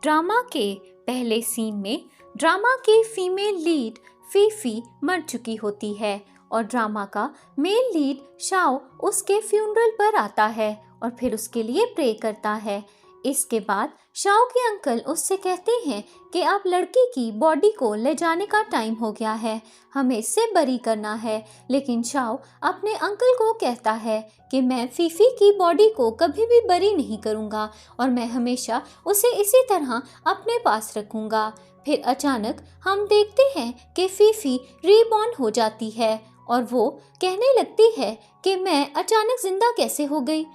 Drama के पहले scene में ड्रामा की फीमेल लीड फीफी मर चुकी होती है और ड्रामा का मेल लीड शाओ उसके फ्यूनरल पर आता है और फिर उसके लिए प्रे करता है। इसके बाद शाओ के अंकल उससे कहते हैं कि अब लड़की की बॉडी को ले जाने का टाइम हो गया है, हमें इससे बरी करना है। लेकिन शाओ अपने अंकल को कहता है कि मैं फीफी की बॉडी को कभी भी बरी नहीं करूँगा और मैं हमेशा उसे इसी तरह अपने पास रखूँगा। फिर अचानक हम देखते हैं कि फीफी रीबॉर्न हो जाती है और वो कहने लगती है कि मैं अचानक जिंदा कैसे हो गई।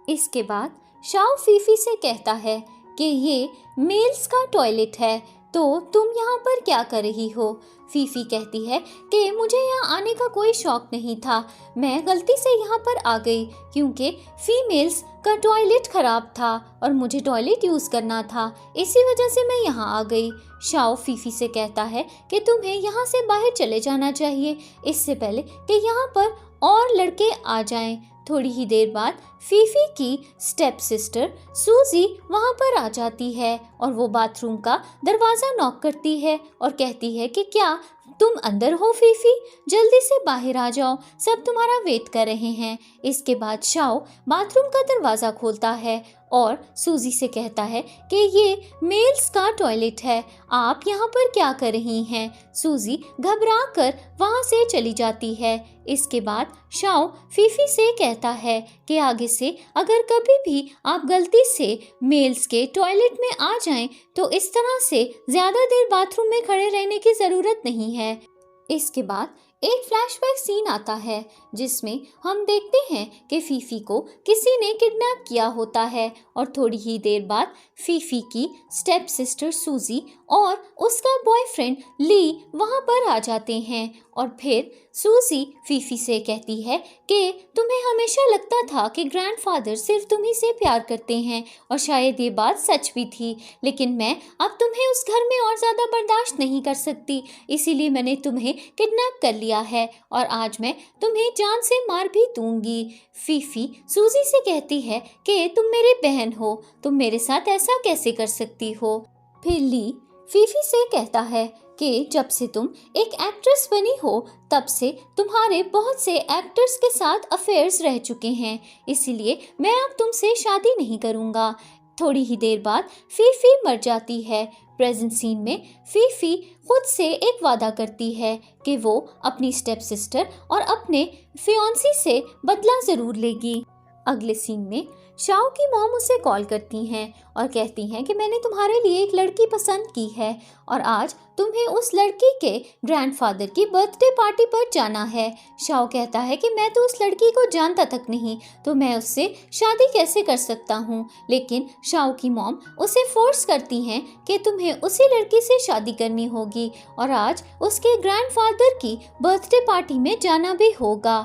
इसके बाद शाओ फीफी से कहता है कि ये मेल्स का टॉयलेट है, तो तुम यहाँ पर क्या कर रही हो। फीफी कहती है कि मुझे यहाँ आने का कोई शौक नहीं था, मैं गलती से यहाँ पर आ गई क्योंकि फीमेल्स का टॉयलेट खराब था और मुझे टॉयलेट यूज़ करना था, इसी वजह से मैं यहाँ आ गई। शाओ फीफी से कहता है कि तुम्हें यहाँ से बाहर चले जाना चाहिए इससे पहले कि यहाँ पर और लड़के आ जाएं। थोड़ी ही देर बाद फीफी की स्टेप सिस्टर सूजी वहाँ पर आ जाती है और वो बाथरूम का दरवाज़ा नॉक करती है और कहती है कि क्या तुम अंदर हो फीफी, जल्दी से बाहर आ जाओ, सब तुम्हारा वेट कर रहे हैं। इसके बाद शाओ बाथरूम का दरवाज़ा खोलता है और सूजी से कहता है कि ये मेल्स का टॉयलेट है, आप यहाँ पर क्या कर रही हैं। सूजी घबरा कर वहाँ से चली जाती है। इसके बाद शाओ फीफी से कहता है कि आगे से अगर कभी भी आप गलती से मेल्स के टॉयलेट में आ जाएं तो इस तरह से ज़्यादा देर बाथरूम में खड़े रहने की ज़रूरत नहीं है। इसके बाद एक फ्लैशबैक सीन आता है जिसमें हम देखते हैं कि फीफी को किसी ने किडनैप किया होता है और थोड़ी ही देर बाद फीफी की स्टेप सिस्टर सूजी और उसका बॉयफ्रेंड ली वहाँ पर आ जाते हैं और फिर सूजी फीफी से कहती है कि तुम्हें हमेशा लगता था कि ग्रैंडफादर सिर्फ तुम्ही से प्यार करते हैं और शायद ये बात सच भी थी, लेकिन मैं अब तुम्हें उस घर में और ज़्यादा बर्दाश्त नहीं कर सकती, इसीलिए मैंने तुम्हें किडनैप कर लिया है और आज मैं तुम्हें जान से मार भी दूंगी। फीफी सूजी से कहती है कि तुम मेरी बहन हो, तुम मेरे साथ ऐसा कैसे कर सकती हो। फिर ली फीफी से कहता है कि जब से तुम एक एक्ट्रेस बनी हो तब से तुम्हारे बहुत से एक्टर्स के साथ अफेयर्स रह चुके हैं, इसीलिए मैं अब तुमसे शादी नहीं करूँगा। थोड़ी ही देर बाद फीफी मर जाती है। प्रेजेंट सीन में फीफी खुद से एक वादा करती है कि वो अपनी स्टेप सिस्टर और अपने फियांसी से बदला ज़रूर लेगी। अगले सीन में शाओ की मॉम उसे कॉल करती हैं और कहती हैं कि मैंने तुम्हारे लिए एक लड़की पसंद की है और आज तुम्हें उस लड़की के ग्रैंडफादर की बर्थडे पार्टी पर जाना है। शाओ कहता है कि मैं तो उस लड़की को जानता तक नहीं, तो मैं उससे शादी कैसे कर सकता हूँ। लेकिन शाओ की मॉम उसे फोर्स करती हैं कि तुम्हें उसी लड़की से शादी करनी होगी और आज उसके ग्रैंडफादर की बर्थडे पार्टी में जाना भी होगा।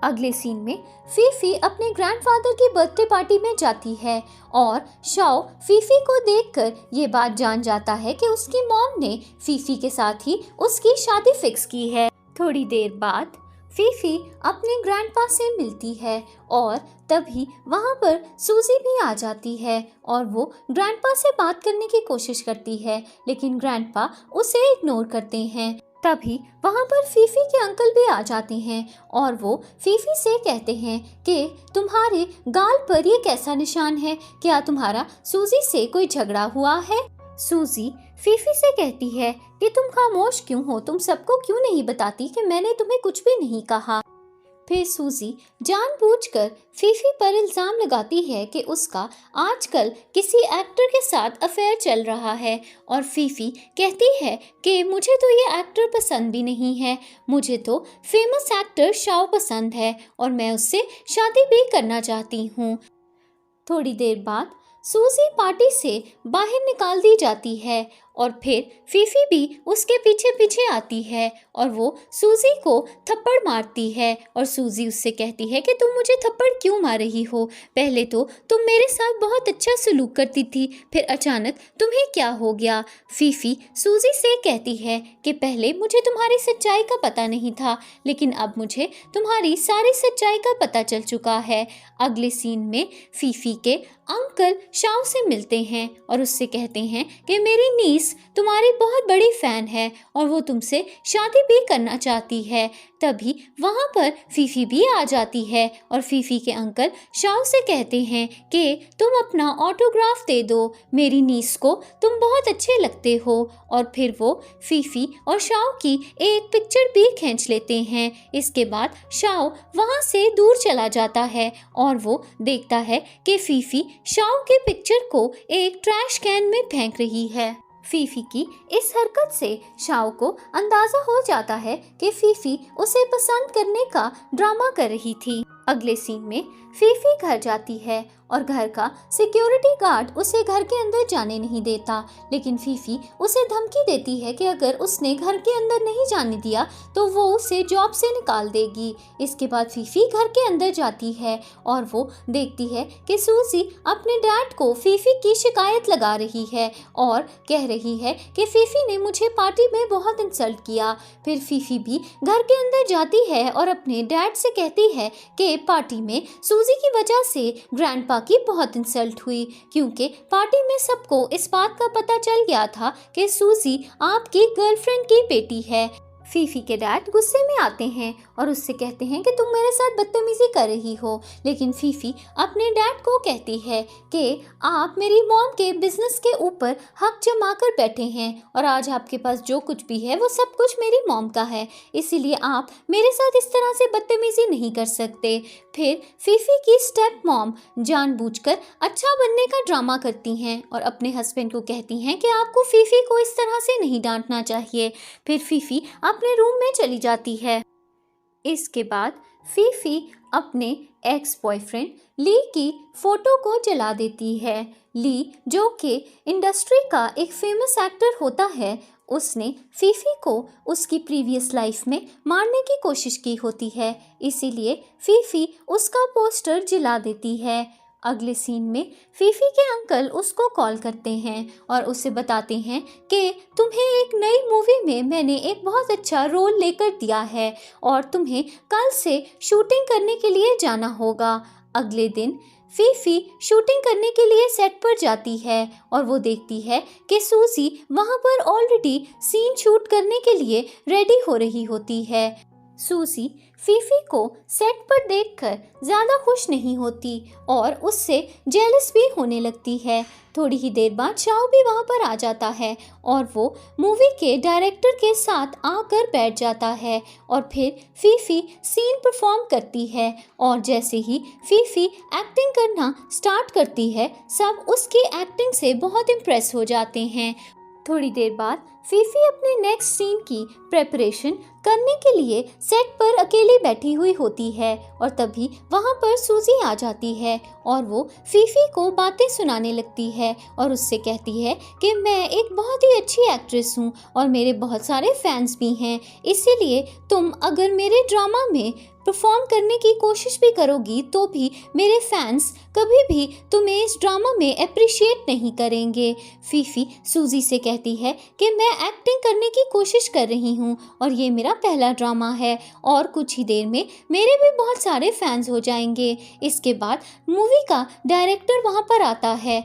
अगले सीन में फीफी अपने ग्रैंडफादर की बर्थडे पार्टी में जाती है और शाओ फीफी को देखकर ये बात जान जाता है कि उसकी मॉम ने फीफी के साथ ही उसकी शादी फिक्स की है। थोड़ी देर बाद फीफी अपने ग्रैंडपा से मिलती है और तभी वहाँ पर सूजी भी आ जाती है और वो ग्रैंडपा से बात करने की कोशिश करती है, लेकिन ग्रैंडपा उसे इग्नोर करते हैं। तभी वहाँ पर फीफी के अंकल भी आ जाते हैं और वो फीफी से कहते हैं कि तुम्हारे गाल पर ये कैसा निशान है, क्या तुम्हारा सूजी से कोई झगड़ा हुआ है। सूजी फीफी से कहती है कि तुम खामोश क्यों हो, तुम सबको क्यों नहीं बताती कि मैंने तुम्हें कुछ भी नहीं कहा। फिर सूजी जानबूझकर फीफी पर इल्ज़ाम लगाती है कि उसका आजकल किसी एक्टर के साथ अफेयर चल रहा है और फीफी कहती है कि मुझे तो ये एक्टर पसंद भी नहीं है, मुझे तो फेमस एक्टर शाओ पसंद है और मैं उससे शादी भी करना चाहती हूँ। थोड़ी देर बाद सूजी पार्टी से बाहर निकाल दी जाती है और फिर फीफी भी उसके पीछे पीछे आती है और वो सूजी को थप्पड़ मारती है और सूजी उससे कहती है कि तुम मुझे थप्पड़ क्यों मार रही हो? पहले तो तुम मेरे साथ बहुत अच्छा सलूक करती थी, फिर अचानक तुम्हें क्या हो गया? फीफी सूजी से कहती है कि पहले मुझे तुम्हारी सच्चाई का पता नहीं था, लेकिन अब मुझे तुम्हारी सारी सच्चाई का पता चल चुका है। अगले सीन में फीफी के अंकल शाओ से मिलते हैं और उससे कहते हैं कि मेरी नीस तुम्हारी बहुत बड़ी फैन है और वो तुमसे शादी भी करना चाहती है। तभी वहाँ पर फीफी भी आ जाती है और फीफी के अंकल शाओ से कहते हैं कि तुम अपना ऑटोग्राफ दे दो, मेरी नीस को तुम बहुत अच्छे लगते हो। और फिर वो फीफी और शाओ की एक पिक्चर भी खींच लेते हैं। इसके बाद शाओ वहाँ से दूर चला जाता है और वो देखता है कि फीफी शाओ के पिक्चर को एक ट्रैश कैन में फेंक रही है। फीफी की इस हरकत से शाओ को अंदाजा हो जाता है कि फीफी उसे पसंद करने का ड्रामा कर रही थी। अगले सीन में फीफी घर जाती है और घर का सिक्योरिटी गार्ड उसे घर के अंदर जाने नहीं देता, लेकिन फीफी उसे धमकी देती है कि अगर उसने घर के अंदर नहीं जाने दिया तो वो उसे जॉब से निकाल देगी। इसके बाद फीफी घर के अंदर जाती है और वो देखती है कि सूजी अपने डैड को फीफी की शिकायत लगा रही है और कह रही है कि फीफी ने मुझे पार्टी में बहुत इंसल्ट किया। फिर फीफी भी घर के अंदर जाती है और अपने डैड से कहती है कि पार्टी में सूजी की वजह से ग्रैंडपा की बहुत इंसल्ट हुई, क्योंकि पार्टी में सबको इस बात का पता चल गया था कि सूजी आपकी गर्लफ्रेंड की बेटी है। फीफी के डैड गुस्से में आते हैं और उससे कहते हैं कि तुम मेरे साथ बदतमीजी कर रही हो, लेकिन फीफी अपने डैड को कहती है कि आप मेरी मॉम के बिजनेस के ऊपर हक जमा कर बैठे हैं और आज आपके पास जो कुछ भी है वो सब कुछ मेरी मॉम का है, इसीलिए आप मेरे साथ इस तरह से बदतमीजी नहीं कर सकते। फिर फीफी की स्टेप मॉम जानबूझकर अच्छा बनने का ड्रामा करती हैं और अपने हस्बैंड को कहती हैं कि आपको फीफी को इस तरह से नहीं डांटना चाहिए। फिर फीफी अपने रूम में चली जाती है। इसके बाद फीफी अपने एक्स बॉयफ्रेंड ली की फोटो को जला देती है। ली, जो कि इंडस्ट्री का एक फेमस एक्टर होता है, उसने फीफी को उसकी प्रीवियस लाइफ में मारने की कोशिश की होती है, इसीलिए फीफी उसका पोस्टर जला देती है। अगले सीन में फीफी के अंकल उसको कॉल करते हैं और उसे बताते हैं कि तुम्हें एक नई मूवी में मैंने एक बहुत अच्छा रोल लेकर दिया है और तुम्हें कल से शूटिंग करने के लिए जाना होगा। अगले दिन फीफी शूटिंग करने के लिए सेट पर जाती है और वो देखती है कि सूजी वहाँ पर ऑलरेडी सीन शूट करने के लिए रेडी हो रही होती है। सूजी फीफी को सेट पर देखकर ज़्यादा खुश नहीं होती और उससे जेलस भी होने लगती है। थोड़ी ही देर बाद शाओ भी वहाँ पर आ जाता है और वो मूवी के डायरेक्टर के साथ आकर बैठ जाता है और फिर फीफी सीन परफॉर्म करती है और जैसे ही फीफी एक्टिंग करना स्टार्ट करती है, सब उसकी एक्टिंग से बहुत इम्प्रेस हो जाते हैं। थोड़ी देर बाद फीफी अपने नेक्स्ट सीन की प्रेपरेशन करने के लिए सेट पर अकेली बैठी हुई होती है और तभी वहाँ पर सूजी आ जाती है और वो फीफी को बातें सुनाने लगती है और उससे कहती है कि मैं एक बहुत ही अच्छी एक्ट्रेस हूँ और मेरे बहुत सारे फैंस भी हैं, इसीलिए तुम अगर मेरे ड्रामा में परफॉर्म करने की कोशिश भी करोगी तो भी मेरे फैंस कभी भी तुम्हें इस ड्रामा में अप्रिशिएट नहीं करेंगे। फीफी सूजी से कहती है कि मैं एक्टिंग करने की कोशिश कर रही हूँ और ये मेरा पहला ड्रामा है और कुछ ही देर में मेरे भी बहुत सारे फैंस हो जाएंगे। इसके बाद मूवी का डायरेक्टर वहाँ पर आता है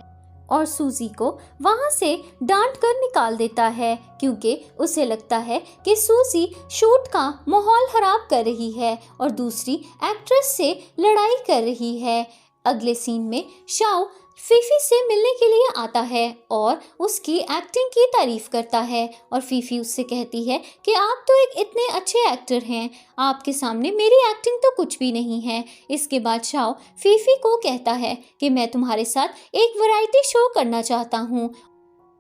और सूजी को वहाँ से डांट कर निकाल देता है, क्योंकि उसे लगता है कि सूजी शूट का माहौल खराब कर रही है और दूसरी एक्ट्रेस से लड़ाई कर रही है। अगले सीन में शाओ फीफी से मिलने के लिए आता है और उसकी एक्टिंग की तारीफ करता है और फीफी उससे कहती है कि आप तो एक इतने अच्छे एक्टर हैं, आपके सामने मेरी एक्टिंग तो कुछ भी नहीं है। इसके बाद शाओ फीफी को कहता है कि मैं तुम्हारे साथ एक वैरायटी शो करना चाहता हूँ।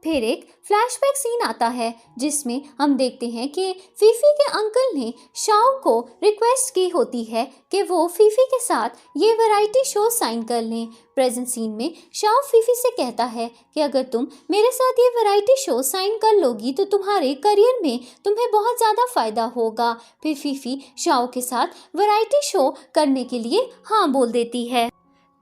फिर एक फ्लैशबैक सीन आता है जिसमें हम देखते हैं कि फीफी के अंकल ने शाओ को रिक्वेस्ट की होती है कि वो फीफी के साथ ये वैरायटी शो साइन कर लें। प्रेजेंट सीन में शाओ फीफी से कहता है कि अगर तुम मेरे साथ ये वैरायटी शो साइन कर लोगी तो तुम्हारे करियर में तुम्हें बहुत ज़्यादा फ़ायदा होगा। फिर फीफी शाओ के साथ वैरायटी शो करने के लिए हाँ बोल देती है।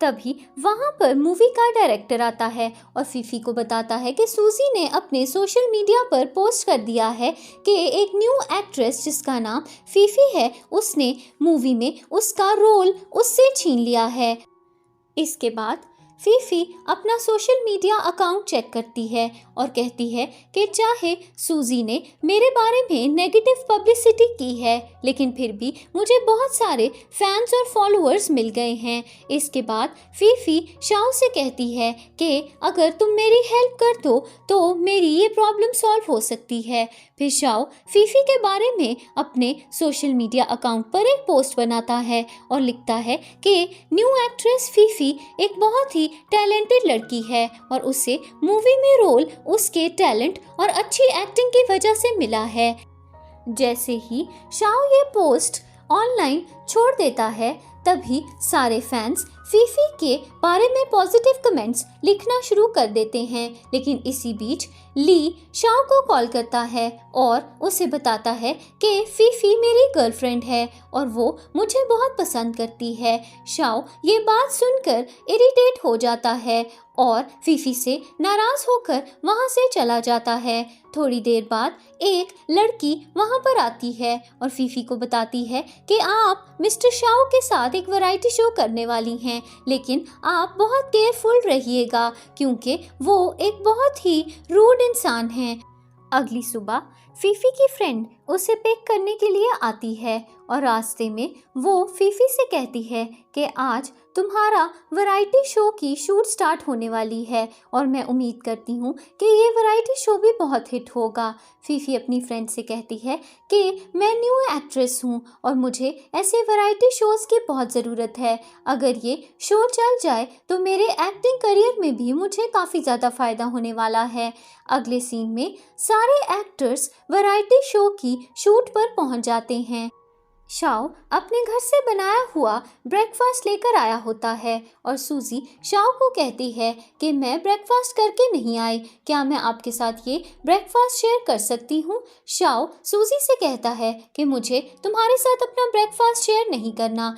तभी वहाँ पर मूवी का डायरेक्टर आता है और फीफी को बताता है कि सूजी ने अपने सोशल मीडिया पर पोस्ट कर दिया है कि एक न्यू एक्ट्रेस जिसका नाम फीफी है उसने मूवी में उसका रोल उससे छीन लिया है। इसके बाद फीफी अपना सोशल मीडिया अकाउंट चेक करती है और कहती है कि चाहे सूजी ने मेरे बारे में नेगेटिव पब्लिसिटी की है लेकिन फिर भी मुझे बहुत सारे फैंस और फॉलोअर्स मिल गए हैं। इसके बाद फीफी शाओ से कहती है कि अगर तुम मेरी हेल्प कर दो तो मेरी ये प्रॉब्लम सॉल्व हो सकती है। फिर शाओ फीफी के बारे में अपने सोशल मीडिया अकाउंट पर एक पोस्ट बनाता है और लिखता है कि न्यू एक्ट्रेस फीफी एक बहुत ही टैलेंटेड लड़की है और उसे मूवी में रोल उसके टैलेंट और अच्छी एक्टिंग की वजह से मिला है। जैसे ही शाओ ये पोस्ट ऑनलाइन छोड़ देता है तभी सारे फैंस फीफी के बारे में पॉजिटिव कमेंट्स लिखना शुरू कर देते हैं। लेकिन इसी बीच ली शाओ को कॉल करता है और उसे बताता है कि फीफी मेरी गर्लफ्रेंड है और वो मुझे बहुत पसंद करती है। शाओ ये बात सुनकर इरिटेट हो जाता है और फीफी से नाराज होकर वहाँ से चला जाता है। थोड़ी देर बाद एक लड़की वहाँ पर आती है और फीफी को बताती है कि आप मिस्टर शाओ के साथ एक वैरायटी शो करने वाली हैं लेकिन आप बहुत केयरफुल रहिएगा क्योंकि वो एक बहुत ही रूड इंसान हैं। अगली सुबह फीफी की फ्रेंड उसे पिक करने के लिए आती है और रास्ते में वो फीफी से कहती है कि आज तुम्हारा वैरायटी शो की शूट स्टार्ट होने वाली है और मैं उम्मीद करती हूँ कि ये वैरायटी शो भी बहुत हिट होगा। फीफी अपनी फ्रेंड से कहती है कि मैं न्यू एक्ट्रेस हूँ और मुझे ऐसे वैरायटी शोज़ की बहुत ज़रूरत है। अगर ये शो चल जाए तो मेरे एक्टिंग करियर में भी मुझे काफ़ी ज़्यादा फ़ायदा होने वाला है। अगले सीन में सारे एक्टर्स वैरायटी शो की शूट पर पहुँच जाते हैं। शाओ अपने घर से बनाया हुआ ब्रेकफास्ट लेकर आया होता है और सूजी शाओ को कहती है कि मैं ब्रेकफास्ट करके नहीं आई, क्या मैं आपके साथ ये ब्रेकफास्ट शेयर कर सकती हूँ। शाओ सूजी से कहता है कि मुझे तुम्हारे साथ अपना ब्रेकफास्ट शेयर नहीं करना।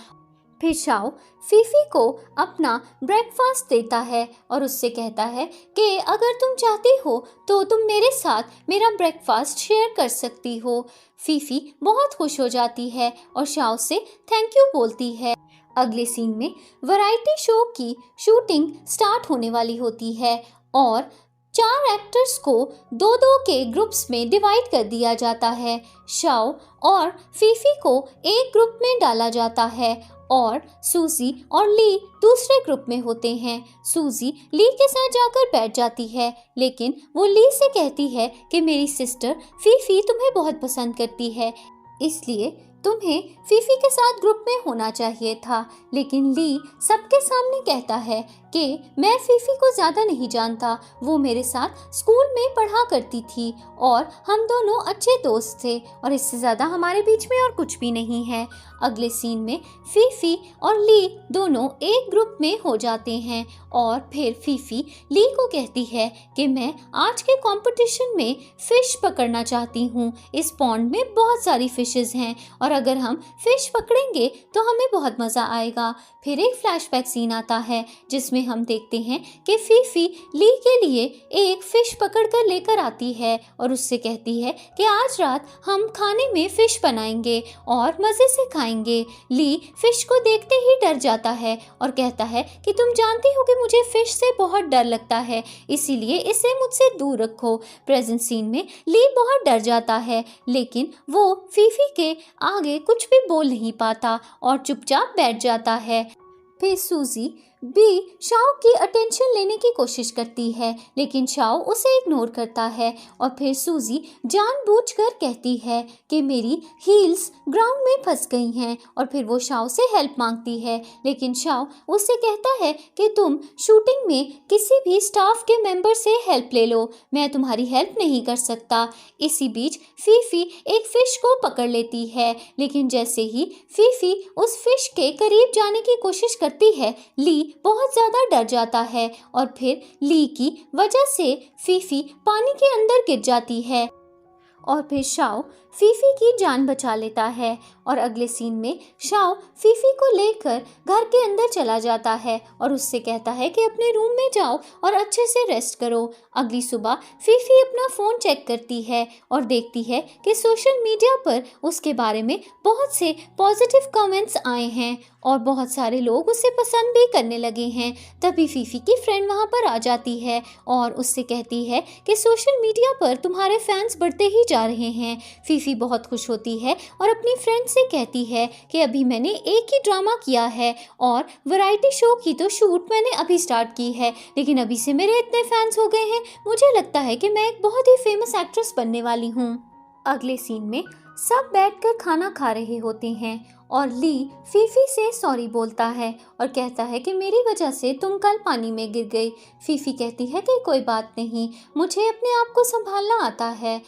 फिर शाओ फीफी को अपना ब्रेकफास्ट देता है और उससे कहता है कि अगर तुम चाहती हो तो तुम मेरे साथ मेरा ब्रेकफास्ट शेयर कर सकती हो। फीफी बहुत खुश हो जाती है और शाओ से थैंक यू बोलती है। अगले सीन में वैरायटी शो की शूटिंग स्टार्ट होने वाली होती है और 4 एक्टर्स को 2-2 के ग्रुप्स में डिवाइड कर दिया जाता है। शाओ और फीफी को एक ग्रुप में डाला जाता है और सूजी और ली दूसरे ग्रुप में होते हैं। सूजी ली के साथ जाकर बैठ जाती है लेकिन वो ली से कहती है कि मेरी सिस्टर फीफी तुम्हें बहुत पसंद करती है इसलिए तुम्हें फीफी के साथ ग्रुप में होना चाहिए था। लेकिन ली सबके सामने कहता है कि मैं फीफी को ज़्यादा नहीं जानता, वो मेरे साथ स्कूल में पढ़ा करती थी और हम दोनों अच्छे दोस्त थे और इससे ज़्यादा हमारे बीच में और कुछ भी नहीं है। अगले सीन में फीफी और ली दोनों एक ग्रुप में हो जाते हैं और फिर फीफी ली को कहती है कि मैं आज के कंपटीशन में फ़िश पकड़ना चाहती हूँ। इस पॉन्ड में बहुत सारी फ़िशेस हैं और अगर हम फ़िश पकड़ेंगे तो हमें बहुत मज़ा आएगा। फिर एक फ्लैशबैक सीन आता है जिसमें हम देखते हैं कि फीफी ली के लिए एक फ़िश पकड़ कर लेकर आती है और उससे कहती है कि आज रात हम खाने में फ़िश बनाएंगे और मज़े से खाएंगे। ली फ़िश को देखते ही डर जाता है और कहता है कि तुम जानती हो कि मुझे फ़िश से बहुत डर लगता है, इसीलिए इसे मुझसे दूर रखो। प्रेजेंट सीन में ली बहुत डर जाता है लेकिन वो फीफी के आगे कुछ भी बोल नहीं पाता और चुपचाप बैठ जाता है। फिर सूजी बी शाओ की अटेंशन लेने की कोशिश करती है, लेकिन शाओ उसे इग्नोर करता है। और फिर सूजी जानबूझकर कहती है कि मेरी हील्स ग्राउंड में फंस गई हैं, और फिर वो शाओ से हेल्प मांगती है, लेकिन शाओ उससे कहता है कि तुम शूटिंग में किसी भी स्टाफ के मेंबर से हेल्प ले लो, मैं तुम्हारी हेल्प नहीं कर सकता। इसी बीच फीफी एक फिश को पकड़ लेती है, लेकिन जैसे ही फीफी उस फिश के करीब जाने की कोशिश करती है, ली बहुत ज़्यादा डर जाता है और फिर ली की वजह से फीफी पानी के अंदर गिर जाती है और फिर शाओ फीफी की जान बचा लेता है। और अगले सीन में शाओ फीफी को लेकर घर के अंदर चला जाता है और उससे कहता है कि अपने रूम में जाओ और अच्छे से रेस्ट करो। अगली सुबह फीफी अपना फ़ोन चेक करती है और देखती है कि सोशल मीडिया पर उसके बारे में बहुत से पॉजिटिव कमेंट्स आए हैं और बहुत सारे लोग उसे पसंद भी करने लगे हैं। तभी फीफी की फ्रेंड वहाँ पर आ जाती है और उससे कहती है कि सोशल मीडिया पर तुम्हारे फैंस बढ़ते ही जा रहे हैं। फीफी बहुत खुश होती है और अपनी फ्रेंड से कहती है कि अभी मैंने एक ही ड्रामा किया है और वैरायटी शो की तो शूट मैंने अभी स्टार्ट की है, लेकिन अभी से मेरे इतने फैंस हो गए हैं, मुझे लगता है कि मैं एक बहुत ही फेमस एक्ट्रेस बनने वाली हूँ। अगले सीन में सब बैठकर खाना खा रहे होते हैं और ली फीफी से सॉरी बोलता है और कहता है कि मेरी वजह से तुम कल पानी में गिर गई। फीफी कहती है कि कोई बात नहीं, मुझे अपने आप को संभालना आता है।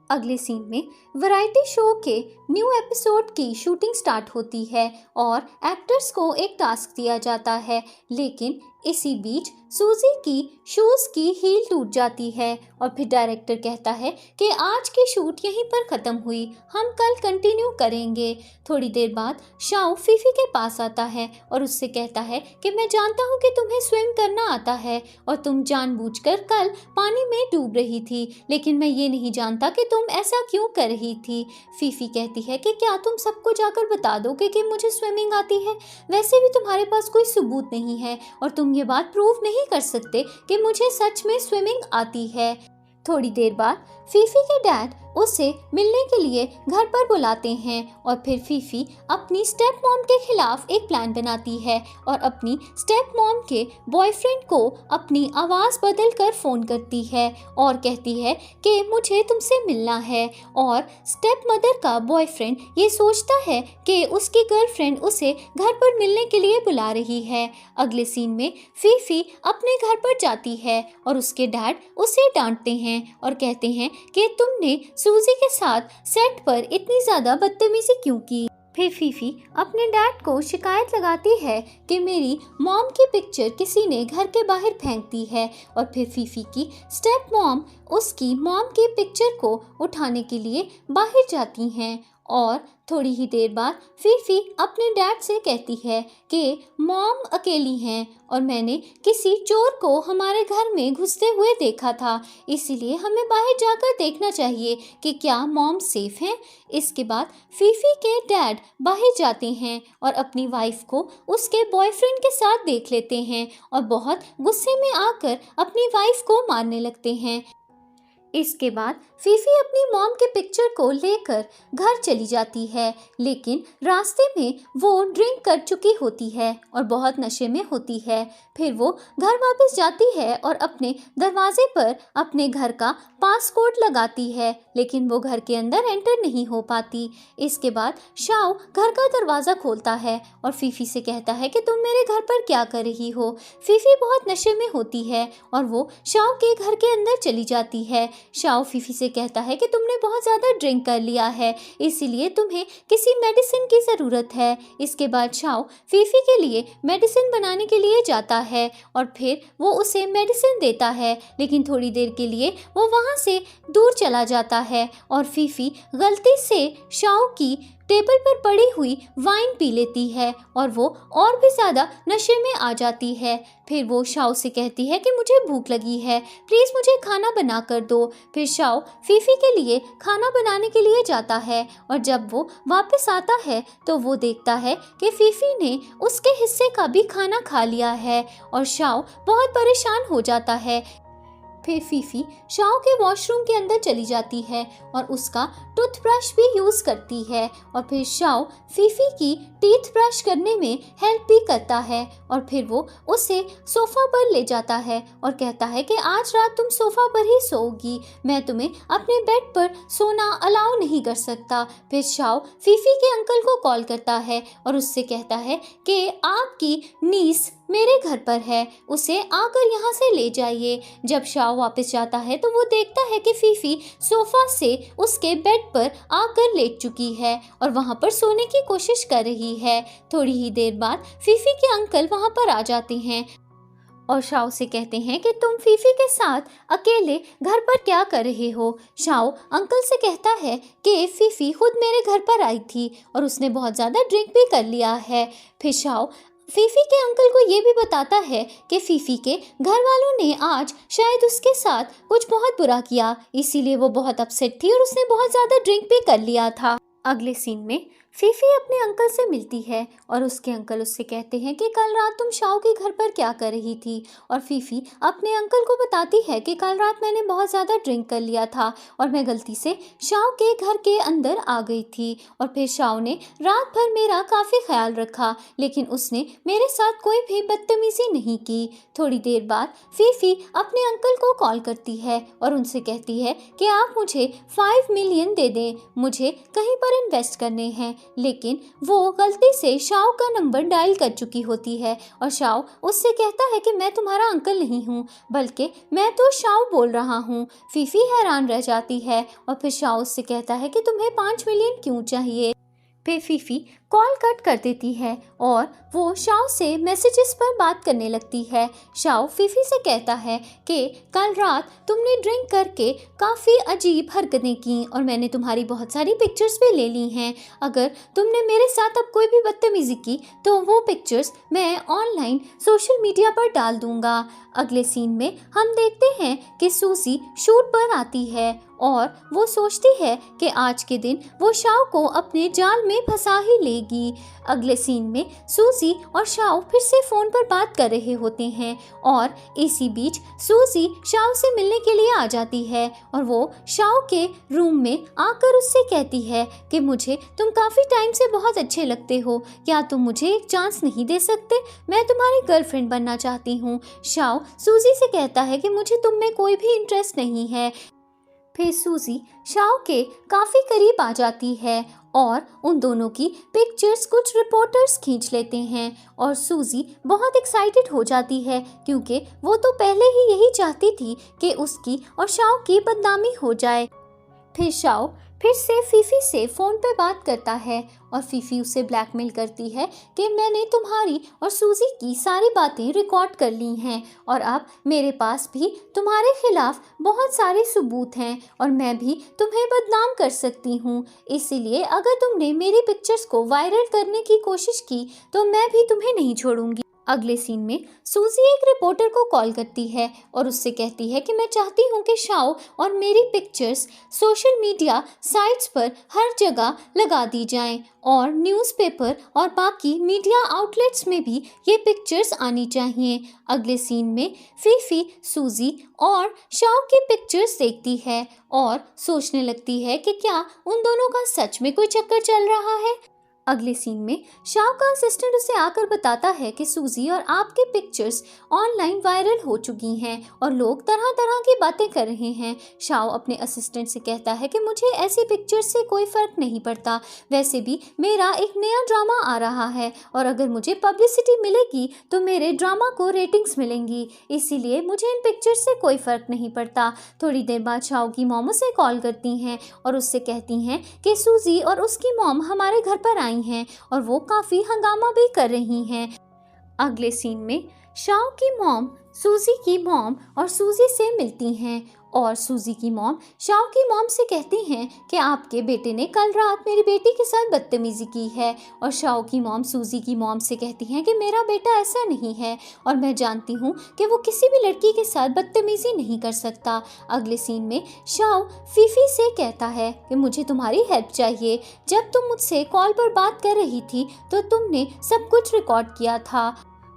अगले सीन में वैरायटी शो के न्यू एपिसोड की शूटिंग स्टार्ट होती है और एक्टर्स को एक टास्क दिया जाता है, लेकिन इसी बीच सूजी की शूज़ की हील टूट जाती है और फिर डायरेक्टर कहता है कि आज की शूट यहीं पर ख़त्म हुई, हम कल कंटिन्यू करेंगे। थोड़ी देर बाद शाओ फीफी के पास आता है और उससे कहता है कि मैं जानता हूँ कि तुम्हें स्विम करना आता है और तुम जानबूझकर कल पानी में डूब रही थी, लेकिन मैं ये नहीं जानता कि तुम ऐसा क्यों कर रही थी। फीफी कहती है कि क्या तुम सबको जाकर बता दोगे कि मुझे स्विमिंग आती है? वैसे भी तुम्हारे पास कोई सबूत नहीं है और तुम ये बात प्रूव नहीं कर सकते कि मुझे सच में स्विमिंग आती है। थोड़ी देर बाद फीफी के डैड उसे मिलने के लिए घर पर बुलाते हैं और फिर फीफी अपनी स्टेप मॉम के खिलाफ एक प्लान बनाती है और अपनी स्टेप मॉम के बॉयफ्रेंड को अपनी आवाज़ बदल कर फ़ोन करती है और कहती है कि मुझे तुमसे मिलना है। और स्टेप मदर का बॉयफ्रेंड ये सोचता है कि उसकी गर्लफ्रेंड उसे घर पर मिलने के लिए बुला रही है। अगले सीन में फीफी अपने घर पर जाती है और उसके डैड उसे डांटते हैं और कहते हैं कि तुमने सूजी के साथ सेट पर इतनी ज़्यादा बदतमीजी क्यों की। फिर फीफी अपने डैड को शिकायत लगाती है कि मेरी मॉम की पिक्चर किसी ने घर के बाहर फेंक दी है और फिर फीफी की स्टेप मॉम उसकी मॉम की पिक्चर को उठाने के लिए बाहर जाती हैं। और थोड़ी ही देर बाद फीफी अपने डैड से कहती है कि मॉम अकेली हैं और मैंने किसी चोर को हमारे घर में घुसते हुए देखा था, इसीलिए हमें बाहर जाकर देखना चाहिए कि क्या मॉम सेफ हैं। इसके बाद फीफी के डैड बाहर जाते हैं और अपनी वाइफ को उसके बॉयफ्रेंड के साथ देख लेते हैं और बहुत गुस्से में आकर अपनी वाइफ को मारने लगते हैं। इसके बाद फीफी अपनी मॉम के पिक्चर को लेकर घर चली जाती है, लेकिन रास्ते में वो ड्रिंक कर चुकी होती है और बहुत नशे में होती है। फिर वो घर वापस जाती है और अपने दरवाजे पर अपने घर का पासकोड लगाती है, लेकिन वो घर के अंदर एंटर नहीं हो पाती। इसके बाद शाओ घर का दरवाज़ा खोलता है और फीफी से कहता है कि तुम मेरे घर पर क्या कर रही हो। फीफी बहुत नशे में होती है और वो शाओ के घर के अंदर चली जाती है। शाओ फीफी से कहता है कि तुमने बहुत ज़्यादा ड्रिंक कर लिया है, इसीलिए तुम्हें किसी मेडिसिन की ज़रूरत है। इसके बाद शाओ फीफी के लिए मेडिसिन बनाने के लिए जाता है और फिर वो उसे मेडिसिन देता है, लेकिन थोड़ी देर के लिए वो वहाँ से दूर चला जाता है और फीफी गलती से शाओ की टेबल पर पड़ी हुई वाइन पी लेती है और वो और भी ज़्यादा नशे में आ जाती है। फिर वो शाओ से कहती है कि मुझे भूख लगी है, प्लीज़ मुझे खाना बना कर दो। फिर शाओ फीफी के लिए खाना बनाने के लिए जाता है और जब वो वापस आता है तो वो देखता है कि फीफी ने उसके हिस्से का भी खाना खा लिया है और शाओ बहुत परेशान हो जाता है। फिर फीफी शाओ के वॉशरूम के अंदर चली जाती है और उसका टूथब्रश भी यूज करती है और फिर शाओ फीफी की टीथ ब्रश करने में हेल्प भी करता है और फिर वो उसे सोफा पर ले जाता है और कहता है कि आज रात तुम सोफा पर ही सोओगी, मैं तुम्हें अपने बेड पर सोना अलाउ नहीं कर सकता। फिर शाओ फीफी के अंकल को कॉल करता है और उससे कहता है कि आपकी नीस मेरे घर पर है, उसे आकर यहाँ से ले जाइए। जब शाओ वापस जाता है तो वो देखता है कि फीफी सोफा से उसके बेड पर आकर लेट चुकी है और वहाँ पर सोने की कोशिश कर रही है। थोड़ी ही देर बाद फीफी के अंकल वहाँ पर आ जाते हैं और शाओ से कहते हैं कि तुम फीफी के साथ अकेले घर पर क्या कर रहे हो। शाओ अंकल से कहता है कि फीफी खुद मेरे घर पर आई थी और उसने बहुत ज़्यादा ड्रिंक भी कर लिया है। फिर शाओ फीफी के अंकल को ये भी बताता है कि फीफी के घर वालों ने आज शायद उसके साथ कुछ बहुत बुरा किया, इसीलिए वो बहुत अपसेट थी और उसने बहुत ज़्यादा ड्रिंक भी कर लिया था। अगले सीन में फीफी अपने अंकल से मिलती है और उसके अंकल उससे कहते हैं कि कल रात तुम शाओ के घर पर क्या कर रही थी और फीफी अपने अंकल को बताती है कि कल रात मैंने बहुत ज़्यादा ड्रिंक कर लिया था और मैं गलती से शाओ के घर के अंदर आ गई थी और फिर शाओ ने रात भर मेरा काफ़ी ख्याल रखा, लेकिन उसने मेरे साथ कोई भी बदतमीज़ी नहीं की। थोड़ी देर बाद फीफी अपने अंकल को कॉल करती है और उनसे कहती है कि आप मुझे 5 मिलियन दे दें, मुझे कहीं पर इन्वेस्ट करने हैं। लेकिन वो गलती से शाओ का नंबर डायल कर चुकी होती है और शाओ उससे कहता है कि मैं तुम्हारा अंकल नहीं हूँ, बल्कि मैं तो शाओ बोल रहा हूँ। फीफी हैरान रह जाती है और फिर शाओ उससे कहता है कि तुम्हें 5 मिलियन क्यों चाहिए। फिर फीफी कॉल कट कर देती है और वो शाओ से मैसेजेस पर बात करने लगती है। शाओ फीफी से कहता है कि कल रात तुमने ड्रिंक करके काफ़ी अजीब हरकतें की और मैंने तुम्हारी बहुत सारी पिक्चर्स भी ले ली हैं। अगर तुमने मेरे साथ अब कोई भी बदतमीज़ी की तो वो पिक्चर्स मैं ऑनलाइन सोशल मीडिया पर डाल दूँगा। अगले सीन में हम देखते हैं कि सूजी शूट पर आती है और वो सोचती है कि आज के दिन वो शाओ को अपने जाल में फंसा ही लेगी। अगले सीन में सूजी और शाओ फिर से फ़ोन पर बात कर रहे होते हैं और इसी बीच सूजी शाओ से मिलने के लिए आ जाती है और वो शाओ के रूम में आकर उससे कहती है कि मुझे तुम काफ़ी टाइम से बहुत अच्छे लगते हो, क्या तुम मुझे एक चांस नहीं दे सकते, मैं तुम्हारी गर्लफ्रेंड बनना चाहती हूँ। शाओ सूजी से कहता है कि मुझे तुम में कोई भी इंटरेस्ट नहीं है। फिर सूजी शाओ के काफ़ी करीब आ जाती है और उन दोनों की पिक्चर्स कुछ रिपोर्टर्स खींच लेते हैं और सूजी बहुत एक्साइटेड हो जाती है क्योंकि वो तो पहले ही यही चाहती थी कि उसकी और शाओ की बदनामी हो जाए। फिर शाओ फिर से फीफी से फ़ोन पे बात करता है और फीफी उसे ब्लैकमेल करती है कि मैंने तुम्हारी और सूजी की सारी बातें रिकॉर्ड कर ली हैं और अब मेरे पास भी तुम्हारे खिलाफ बहुत सारे सबूत हैं और मैं भी तुम्हें बदनाम कर सकती हूँ, इसीलिए अगर तुमने मेरी पिक्चर्स को वायरल करने की कोशिश की तो मैं भी तुम्हें नहीं छोड़ूंगी। अगले सीन में सूजी एक रिपोर्टर को कॉल करती है और उससे कहती है कि मैं चाहती हूँ कि शाओ और मेरी पिक्चर्स सोशल मीडिया साइट्स पर हर जगह लगा दी जाएं और न्यूज़पेपर और बाकी मीडिया आउटलेट्स में भी ये पिक्चर्स आनी चाहिए। अगले सीन में फीफी सूजी और शाओ की पिक्चर्स देखती है और सोचने लगती है कि क्या उन दोनों का सच में कोई चक्कर चल रहा है। अगले सीन में शाओ का असिस्टेंट उसे आकर बताता है कि सूजी और आपकी पिक्चर्स ऑनलाइन वायरल हो चुकी हैं और लोग तरह तरह की बातें कर रहे हैं। शाओ अपने असिस्टेंट से कहता है कि मुझे ऐसी पिक्चर्स से कोई फ़र्क नहीं पड़ता, वैसे भी मेरा एक नया ड्रामा आ रहा है और अगर मुझे पब्लिसिटी मिलेगी तो मेरे ड्रामा को रेटिंग्स मिलेंगी, इसीलिए मुझे इन पिक्चर्स से कोई फ़र्क नहीं पड़ता। थोड़ी देर बाद शाओ की मॉम उसे कॉल करती हैं और उससे कहती हैं कि सूजी और उसकी मॉम हमारे घर पर आई हैं और वो काफ़ी हंगामा भी कर रही हैं। अगले सीन में शाओ की मॉम सूजी की मॉम और सूजी से मिलती हैं और सूजी की मॉम शाओ की मॉम से कहती हैं कि आपके बेटे ने कल रात मेरी बेटी के साथ बदतमीज़ी की है और शाओ की मॉम सूजी की मॉम से कहती हैं कि मेरा बेटा ऐसा नहीं है और मैं जानती हूँ कि वो किसी भी लड़की के साथ बदतमीज़ी नहीं कर सकता। अगले सीन में शाओ फीफी से कहता है कि मुझे तुम्हारी हेल्प चाहिए, जब तुम मुझसे कॉल पर बात कर रही थी तो तुमने सब कुछ रिकॉर्ड किया था।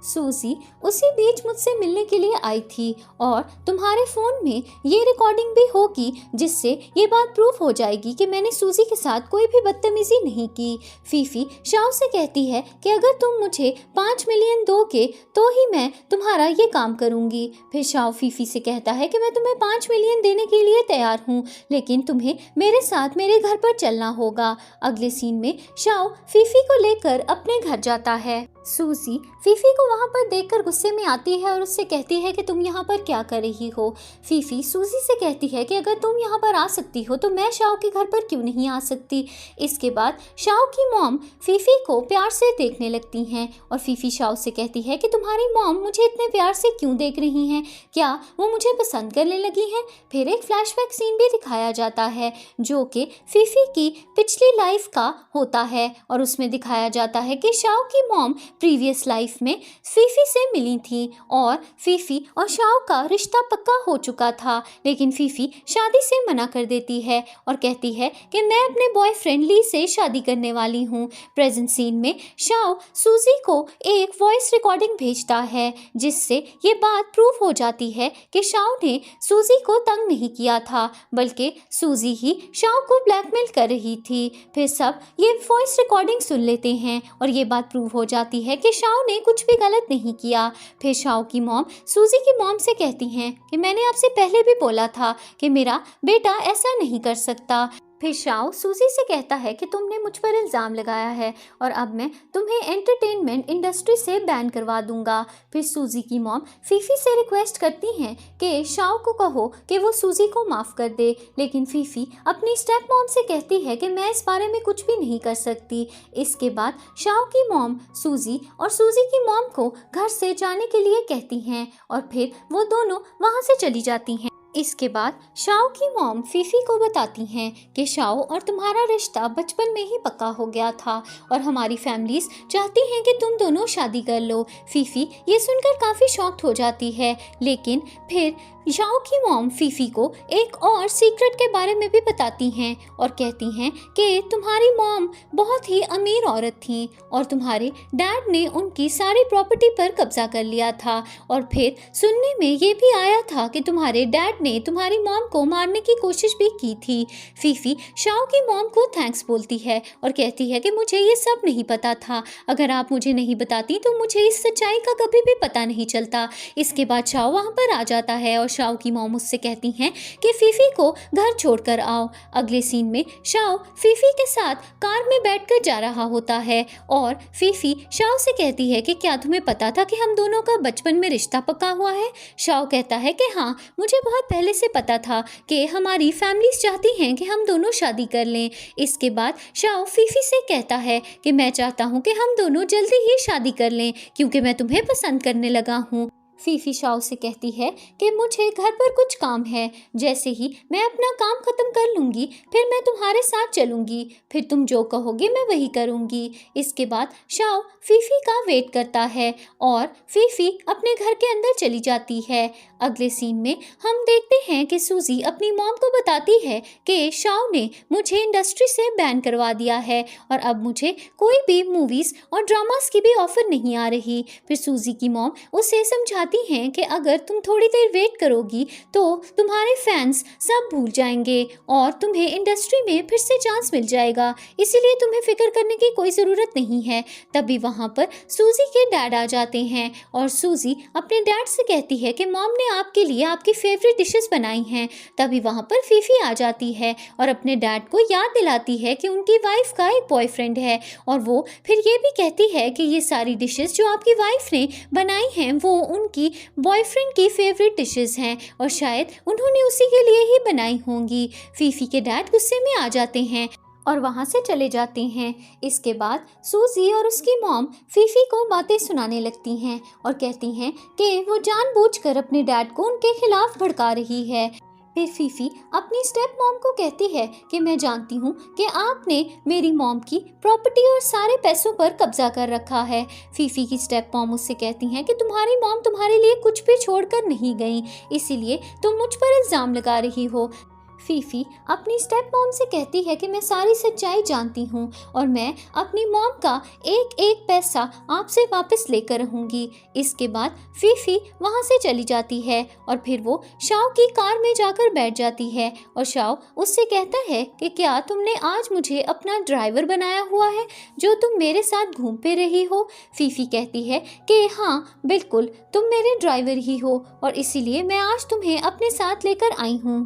सूजी उसी बीच मुझसे मिलने के लिए आई थी और तुम्हारे फ़ोन में ये रिकॉर्डिंग भी होगी जिससे ये बात प्रूफ हो जाएगी कि मैंने सूजी के साथ कोई भी बदतमीजी नहीं की। फीफी शाओ से कहती है कि अगर तुम मुझे 5 मिलियन दोगे तो ही मैं तुम्हारा ये काम करूँगी। फिर शाओ फीफी से कहता है कि मैं तुम्हें 5 मिलियन देने के लिए तैयार हूँ, लेकिन तुम्हें मेरे साथ मेरे घर पर चलना होगा। अगले सीन में शाओ फीफी को लेकर अपने घर जाता है। सूजी फीफी को वहाँ पर देखकर गुस्से में आती है और उससे कहती है कि तुम यहाँ पर क्या कर रही हो। फीफी सूजी से कहती है कि अगर तुम यहाँ पर आ सकती हो तो मैं शाओ के घर पर क्यों नहीं आ सकती। इसके बाद शाओ की मॉम फीफी को प्यार से देखने लगती हैं और फीफी शाओ से कहती है कि तुम्हारी मॉम मुझे इतने प्यार से क्यों देख रही हैं, क्या वो मुझे पसंद करने लगी हैं। फिर एक फ्लैशबैक सीन भी दिखाया जाता है जो कि फीफी की पिछली लाइफ का होता है और उसमें दिखाया जाता है कि शाओ की मॉम प्रीवियस लाइफ में फीफी से मिली थी और फीफी और शाओ का रिश्ता पक्का हो चुका था, लेकिन फीफी शादी से मना कर देती है और कहती है कि मैं अपने बॉयफ्रेंड ली से शादी करने वाली हूँ। प्रेजेंट सीन में शाओ सूजी को एक वॉइस रिकॉर्डिंग भेजता है जिससे ये बात प्रूव हो जाती है कि शाओ ने सूजी को तंग नहीं किया था बल्कि सूजी ही शाओ को ब्लैकमेल कर रही थी। फिर सब ये वॉइस रिकॉर्डिंग सुन लेते हैं और ये बात प्रूव हो जाती है कि शाओ ने कुछ भी गलत नहीं किया। फिर शाओ की मॉम सूजी की मॉम से कहती हैं कि मैंने आपसे पहले भी बोला था कि मेरा बेटा ऐसा नहीं कर सकता। फिर शाओ सूजी से कहता है कि तुमने मुझ पर इल्ज़ाम लगाया है और अब मैं तुम्हें एंटरटेनमेंट इंडस्ट्री से बैन करवा दूंगा। फिर सूजी की मॉम फीफी से रिक्वेस्ट करती हैं कि शाओ को कहो कि वो सूजी को माफ़ कर दे, लेकिन फीफी अपनी स्टेप मॉम से कहती है कि मैं इस बारे में कुछ भी नहीं कर सकती। इसके बाद शाओ की मॉम सूजी और सूजी की मॉम को घर से जाने के लिए कहती हैं और फिर वो दोनों वहाँ से चली जाती हैं। इसके बाद शाओ की मॉम फीफी को बताती हैं कि शाओ और तुम्हारा रिश्ता बचपन में ही पक्का हो गया था और हमारी फैमिलीज चाहती हैं कि तुम दोनों शादी कर लो। फीफी ये सुनकर काफ़ी शॉक्ड हो जाती है, लेकिन फिर शाओ की मॉम फीफी को एक और सीक्रेट के बारे में भी बताती हैं और कहती हैं कि तुम्हारी मॉम बहुत ही अमीर औरत थी और तुम्हारे डैड ने उनकी सारी प्रॉपर्टी पर कब्जा कर लिया था और फिर सुनने में ये भी आया था कि तुम्हारे डैड ने तुम्हारी मॉम को मारने की कोशिश भी की थी। फीफी शाओ की मॉम को थैंक्स बोलती है और कहती है कि मुझे ये सब नहीं पता था, अगर आप मुझे नहीं बताती तो मुझे इस सच्चाई का कभी भी पता नहीं चलता। इसके बाद शाओ वहाँ पर आ जाता है और शाओ की मॉम उससे कहती हैं कि फीफी को घर छोड़कर आओ। अगले सीन में शाओ फीफी के साथ कार में बैठकर जा रहा होता है और फीफी शाओ से कहती है कि क्या तुम्हें पता था कि हम दोनों का बचपन में रिश्ता पक्का हुआ है। शाओ कहता है कि हाँ, मुझे बहुत पहले से पता था कि हमारी फैमिलीज चाहती हैं कि हम दोनों शादी कर लें। इसके बाद शाओ फीफी से कहता है कि मैं चाहता हूँ कि हम दोनों जल्दी ही शादी कर लें क्योंकि मैं तुम्हें पसंद करने लगा हूँ। फीफी शाओ से कहती है कि मुझे घर पर कुछ काम है, जैसे ही मैं अपना काम ख़त्म कर लूँगी फिर मैं तुम्हारे साथ चलूँगी, फिर तुम जो कहोगे मैं वही करूँगी। इसके बाद शाओ फीफी का वेट करता है और फीफी अपने घर के अंदर चली जाती है। अगले सीन में हम देखते हैं कि सूजी अपनी मॉम को बताती है कि शाओ ने मुझे इंडस्ट्री से बैन करवा दिया है और अब मुझे कोई भी मूवीज़ और ड्रामास की भी ऑफ़र नहीं आ रही। फिर सूजी की मॉम उसे समझाती हैं कि अगर तुम थोड़ी देर वेट करोगी तो तुम्हारे फैंस सब भूल जाएंगे और तुम्हें इंडस्ट्री में फिर से चांस मिल जाएगा, इसीलिए तुम्हें फिक्र करने की कोई ज़रूरत नहीं है। तभी वहाँ पर सूजी के डैड आ जाते हैं और सूजी अपने डैड से कहती है कि मॉम ने आपके लिए आपकी फेवरेट डिशेस बनाई हैं। तभी वहाँ पर फीफी आ जाती है और अपने डैड को याद दिलाती है कि उनकी वाइफ का एक बॉयफ्रेंड है और वो फिर ये भी कहती है कि ये सारी डिशेस जो आपकी वाइफ ने बनाई हैं वो उनकी बॉयफ्रेंड की फेवरेट डिशेस हैं और शायद उन्होंने उसी के लिए ही बनाई होंगी। फीफी के डैड गुस्से में आ जाते हैं और वहाँ से चले जाते हैं। इसके बाद सूजी और उसकी मॉम फीफी को बातें सुनाने लगती हैं और कहती हैं कि वो जानबूझकर अपने डैड को उनके खिलाफ भड़का रही है। फिर फीफी अपनी स्टेप मॉम को कहती है कि मैं जानती हूँ कि आपने मेरी मॉम की प्रॉपर्टी और सारे पैसों पर कब्जा कर रखा है। फीफी की स्टेप मॉम उससे कहती हैं कि तुम्हारी मॉम तुम्हारे लिए कुछ भी छोड़कर नहीं गई, इसीलिए तुम मुझ पर इल्ज़ाम लगा रही हो। फीफी अपनी स्टेप मॉम से कहती है कि मैं सारी सच्चाई जानती हूँ और मैं अपनी मॉम का एक एक पैसा आपसे वापस लेकर रहूँगी। इसके बाद फीफी वहाँ से चली जाती है और फिर वो शाओ की कार में जाकर बैठ जाती है और शाओ उससे कहता है कि क्या तुमने आज मुझे अपना ड्राइवर बनाया हुआ है जो तुम मेरे साथ घूम पे रही हो। फीफी कहती है कि हाँ बिल्कुल, तुम मेरे ड्राइवर ही हो और इसीलिए मैं आज तुम्हें अपने साथ लेकर आई हूँ।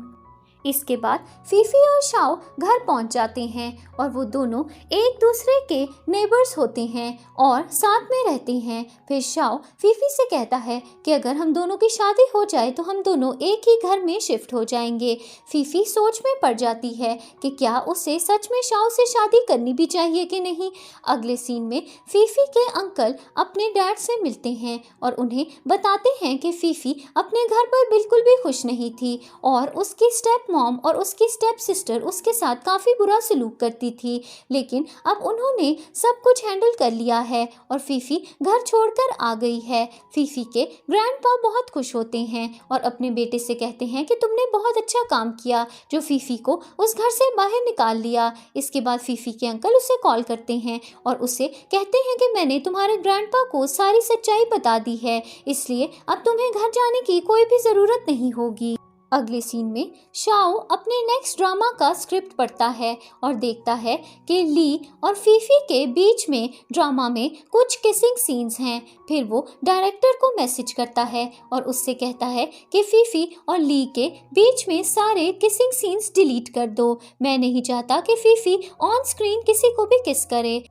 इसके बाद फीफी और शाओ घर पहुंच जाते हैं और वो दोनों एक दूसरे के नेबर्स होते हैं और साथ में रहते हैं। फिर शाओ फीफी से कहता है कि अगर हम दोनों की शादी हो जाए तो हम दोनों एक ही घर में शिफ्ट हो जाएंगे। फीफी सोच में पड़ जाती है कि क्या उसे सच में शाओ से शादी करनी भी चाहिए कि नहीं। अगले सीन में फीफी के अंकल अपने डैड से मिलते हैं और उन्हें बताते हैं कि फीफी अपने घर पर बिल्कुल भी खुश नहीं थी और उसकी स्टेप मॉम और उसकी स्टेप सिस्टर उसके साथ काफ़ी बुरा सलूक करती थी, लेकिन अब उन्होंने सब कुछ हैंडल कर लिया है और फीफी घर छोड़कर आ गई है। फीफी के ग्रैंडपा बहुत खुश होते हैं और अपने बेटे से कहते हैं कि तुमने बहुत अच्छा काम किया जो फीफी को उस घर से बाहर निकाल लिया। इसके बाद फीफी के अंकल उसे कॉल करते हैं और उसे कहते हैं कि मैंने तुम्हारे ग्रैंडपा को सारी सच्चाई बता दी है, इसलिए अब तुम्हें घर जाने की कोई भी ज़रूरत नहीं होगी। अगले सीन में शाओ अपने नेक्स्ट ड्रामा का स्क्रिप्ट पढ़ता है और देखता है कि ली और फीफी के बीच में ड्रामा में कुछ किसिंग सीन्स हैं। फिर वो डायरेक्टर को मैसेज करता है और उससे कहता है कि फीफी और ली के बीच में सारे किसिंग सीन्स डिलीट कर दो। मैं नहीं चाहता कि फीफी ऑन स्क्रीन किसी को भी किस करे।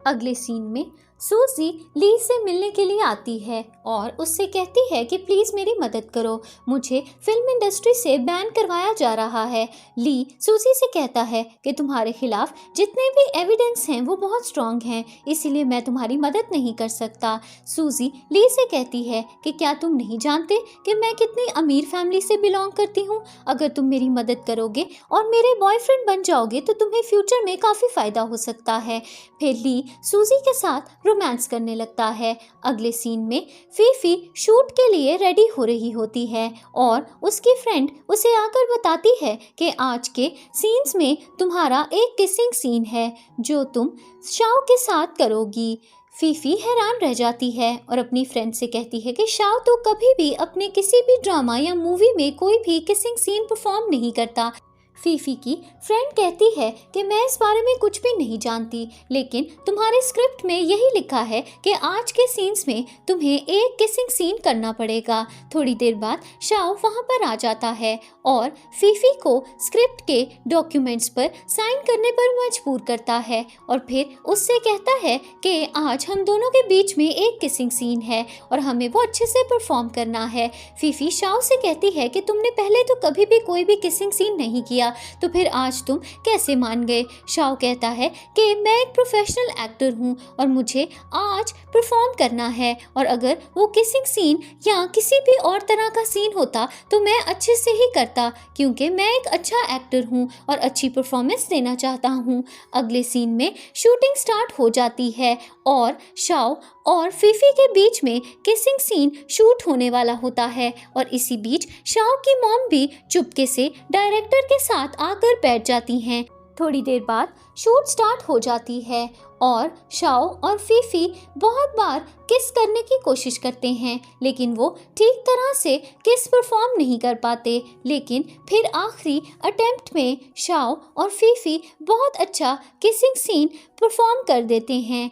अगले सीन में सूजी ली से मिलने के लिए आती है और उससे कहती है कि प्लीज़ मेरी मदद करो, मुझे फिल्म इंडस्ट्री से बैन करवाया जा रहा है। ली सूजी से कहता है कि तुम्हारे खिलाफ जितने भी एविडेंस हैं वो बहुत स्ट्रॉन्ग हैं, इसीलिए मैं तुम्हारी मदद नहीं कर सकता। सूजी ली से कहती है कि क्या तुम नहीं जानते कि मैं कितनी अमीर फैमिली से बिलोंग करती हूँ। अगर तुम मेरी मदद करोगे और मेरे बॉयफ्रेंड बन जाओगे तो तुम्हें फ्यूचर में काफ़ी फ़ायदा हो सकता है। फिर ली सूजी के साथ रोमांस करने लगता है। अगले सीन में फीफी शूट के लिए रेडी हो रही होती है और उसकी फ्रेंड उसे आकर बताती है कि आज के सीन्स में तुम्हारा एक किसिंग सीन है जो तुम शाओ के साथ करोगी। फीफी हैरान रह जाती है और अपनी फ्रेंड से कहती है कि शाओ तो कभी भी अपने किसी भी ड्रामा या मूवी में कोई भी किसिंग सीन परफॉर्म नहीं करता। फीफी की फ्रेंड कहती है कि मैं इस बारे में कुछ भी नहीं जानती, लेकिन तुम्हारे स्क्रिप्ट में यही लिखा है कि आज के सीन्स में तुम्हें एक किसिंग सीन करना पड़ेगा। थोड़ी देर बाद शाओ वहाँ पर आ जाता है और फीफी को स्क्रिप्ट के डॉक्यूमेंट्स पर साइन करने पर मजबूर करता है और फिर उससे कहता है कि आज हम दोनों के बीच में एक किसिंग सीन है और हमें वो अच्छे से परफॉर्म करना है। फीफी शाओ से कहती है कि तुमने पहले तो कभी भी कोई भी किसिंग सीन नहीं किया, तो फिर आज तुम कैसे मान गए। शाओ कहता है कि मैं एक प्रोफेशनल एक्टर हूँ और मुझे आज परफॉर्म करना है और अगर वो किसिंग सीन या किसी भी और तरह का सीन होता तो मैं अच्छे से ही करता, क्योंकि मैं एक अच्छा एक्टर हूँ और अच्छी परफॉर्मेंस देना चाहता हूँ। अगले सीन में शूटिंग स्टार्ट हो जाती है और शाओ और फीफी के बीच में किसिंग सीन शूट होने वाला होता है और इसी बीच शाओ की मॉम भी चुपके से डायरेक्टर के साथ आकर बैठ जाती हैं। थोड़ी देर बाद शूट स्टार्ट हो जाती है और शाओ और फीफी बहुत बार किस करने की कोशिश करते हैं, लेकिन वो ठीक तरह से किस परफॉर्म नहीं कर पाते। लेकिन फिर आखिरी अटेम्प्ट में शाओ और फीफी बहुत अच्छा किसिंग सीन परफॉर्म कर देते हैं।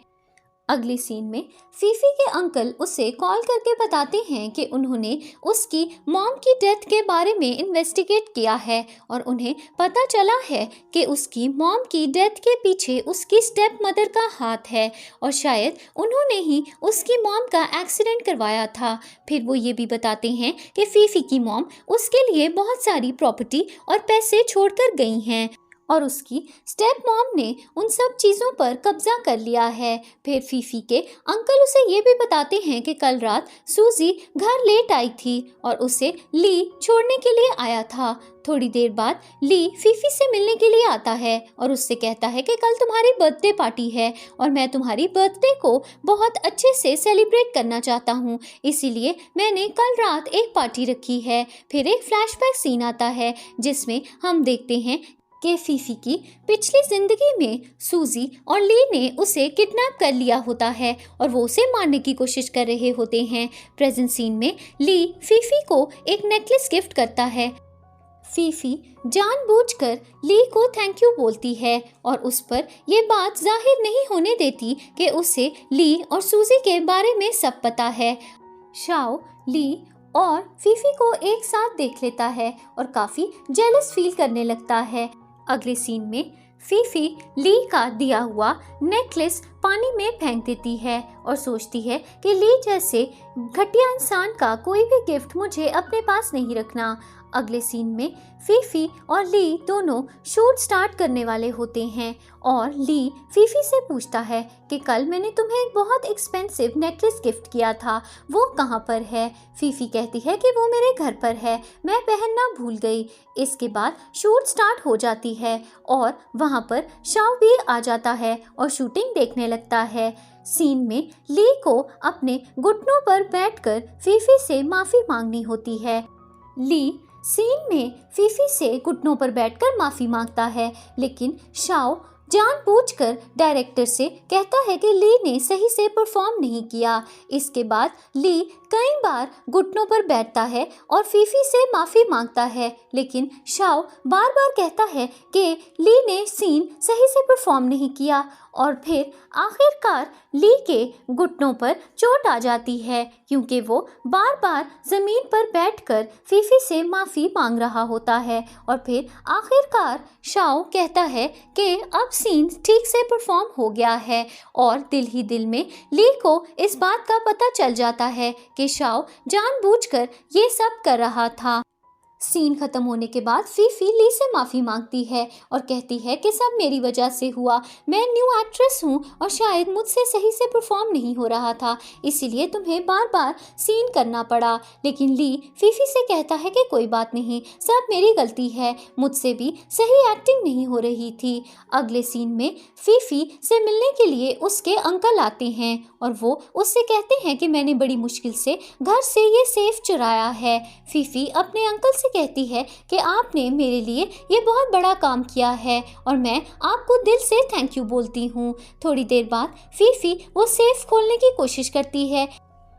अगली सीन में फीफी के अंकल उसे कॉल करके बताते हैं कि उन्होंने उसकी मॉम की डेथ के बारे में इन्वेस्टिगेट किया है और उन्हें पता चला है कि उसकी मॉम की डेथ के पीछे उसकी स्टेप मदर का हाथ है और शायद उन्होंने ही उसकी मॉम का एक्सीडेंट करवाया था। फिर वो ये भी बताते हैं कि फीफी की मॉम उसके लिए बहुत सारी प्रॉपर्टी और पैसे छोड़कर गई हैं और उसकी स्टेप मॉम ने उन सब चीज़ों पर कब्जा कर लिया है। फिर फीफी के अंकल उसे ये भी बताते हैं कि कल रात सूजी घर लेट आई थी और उसे ली छोड़ने के लिए आया था। थोड़ी देर बाद ली फीफी से मिलने के लिए आता है और उससे कहता है कि कल तुम्हारी बर्थडे पार्टी है और मैं तुम्हारी बर्थडे को बहुत अच्छे से सेलिब्रेट करना चाहता हूँ, इसीलिए मैंने कल रात एक पार्टी रखी है। फिर एक फ्लैशबैक सीन आता है जिसमें हम देखते हैं कि फीफी की पिछली जिंदगी में सूजी और ली ने उसे किडनैप कर लिया होता है और वो उसे मारने की कोशिश कर रहे होते हैं। प्रेजेंट सीन में ली फीफी को एक नेकलेस गिफ्ट करता है। फीफी जानबूझकर ली को थैंक यू बोलती है और उस पर यह बात जाहिर नहीं होने देती कि उसे ली और सूजी के बारे में सब पता है। शाओ ली और फीफी को एक साथ देख लेता है और काफ़ी जेलस फील करने लगता है। अगले सीन में फीफी ली का दिया हुआ नेकलेस पानी में फेंक देती है और सोचती है कि ली जैसे घटिया इंसान का कोई भी गिफ्ट मुझे अपने पास नहीं रखना। अगले सीन में फीफी और ली दोनों शूट स्टार्ट करने वाले होते हैं और ली फीफी से पूछता है कि कल मैंने तुम्हें एक बहुत एक्सपेंसिव नेकलेस गिफ्ट किया था, वो कहाँ पर है। फीफी कहती है कि वो मेरे घर पर है, मैं पहनना भूल गई। इसके बाद शूट स्टार्ट हो जाती है और वहाँ पर शाओ भी आ जाता है और शूटिंग देखने लगता है। सीन में ली को अपने घुटनों पर बैठकर फीफी से माफ़ी मांगनी होती है। ली सीन में फीफी से घुटनों पर बैठकर माफ़ी मांगता है, लेकिन शाओ जानबूझकर डायरेक्टर से कहता है कि ली ने सही से परफॉर्म नहीं किया। इसके बाद ली कई बार घुटनों पर बैठता है और फीफी से माफ़ी मांगता है, लेकिन शाओ बार बार कहता है कि ली ने सीन सही से परफॉर्म नहीं किया और फिर आखिरकार ली के घुटनों पर चोट आ जाती है क्योंकि वो बार बार ज़मीन पर बैठकर फीफी से माफ़ी मांग रहा होता है। और फिर आखिरकार शाओ कहता है कि अब सीन ठीक से परफॉर्म हो गया है और दिल ही दिल में ली को इस बात का पता चल जाता है कि शाओ जानबूझकर ये सब कर रहा था। सीन खत्म होने के बाद फीफी ली से माफ़ी मांगती है और कहती है कि सब मेरी वजह से हुआ, मैं न्यू एक्ट्रेस हूँ और शायद मुझसे सही से परफॉर्म नहीं हो रहा था, इसीलिए तुम्हें बार बार सीन करना पड़ा। लेकिन ली फीफी से कहता है कि कोई बात नहीं, सब मेरी गलती है, मुझसे भी सही एक्टिंग नहीं हो रही थी। अगले सीन में फीफी से मिलने के लिए उसके अंकल आते हैं और वो उससे कहते हैं कि मैंने बड़ी मुश्किल से घर से ये सेफ चुराया है। फीफी अपने अंकल से कहती है कि आपने मेरे लिए ये बहुत बड़ा काम किया है और मैं आपको दिल से थैंक यू बोलती हूँ। थोड़ी देर बाद फीफी वो सेफ खोलने की कोशिश करती है।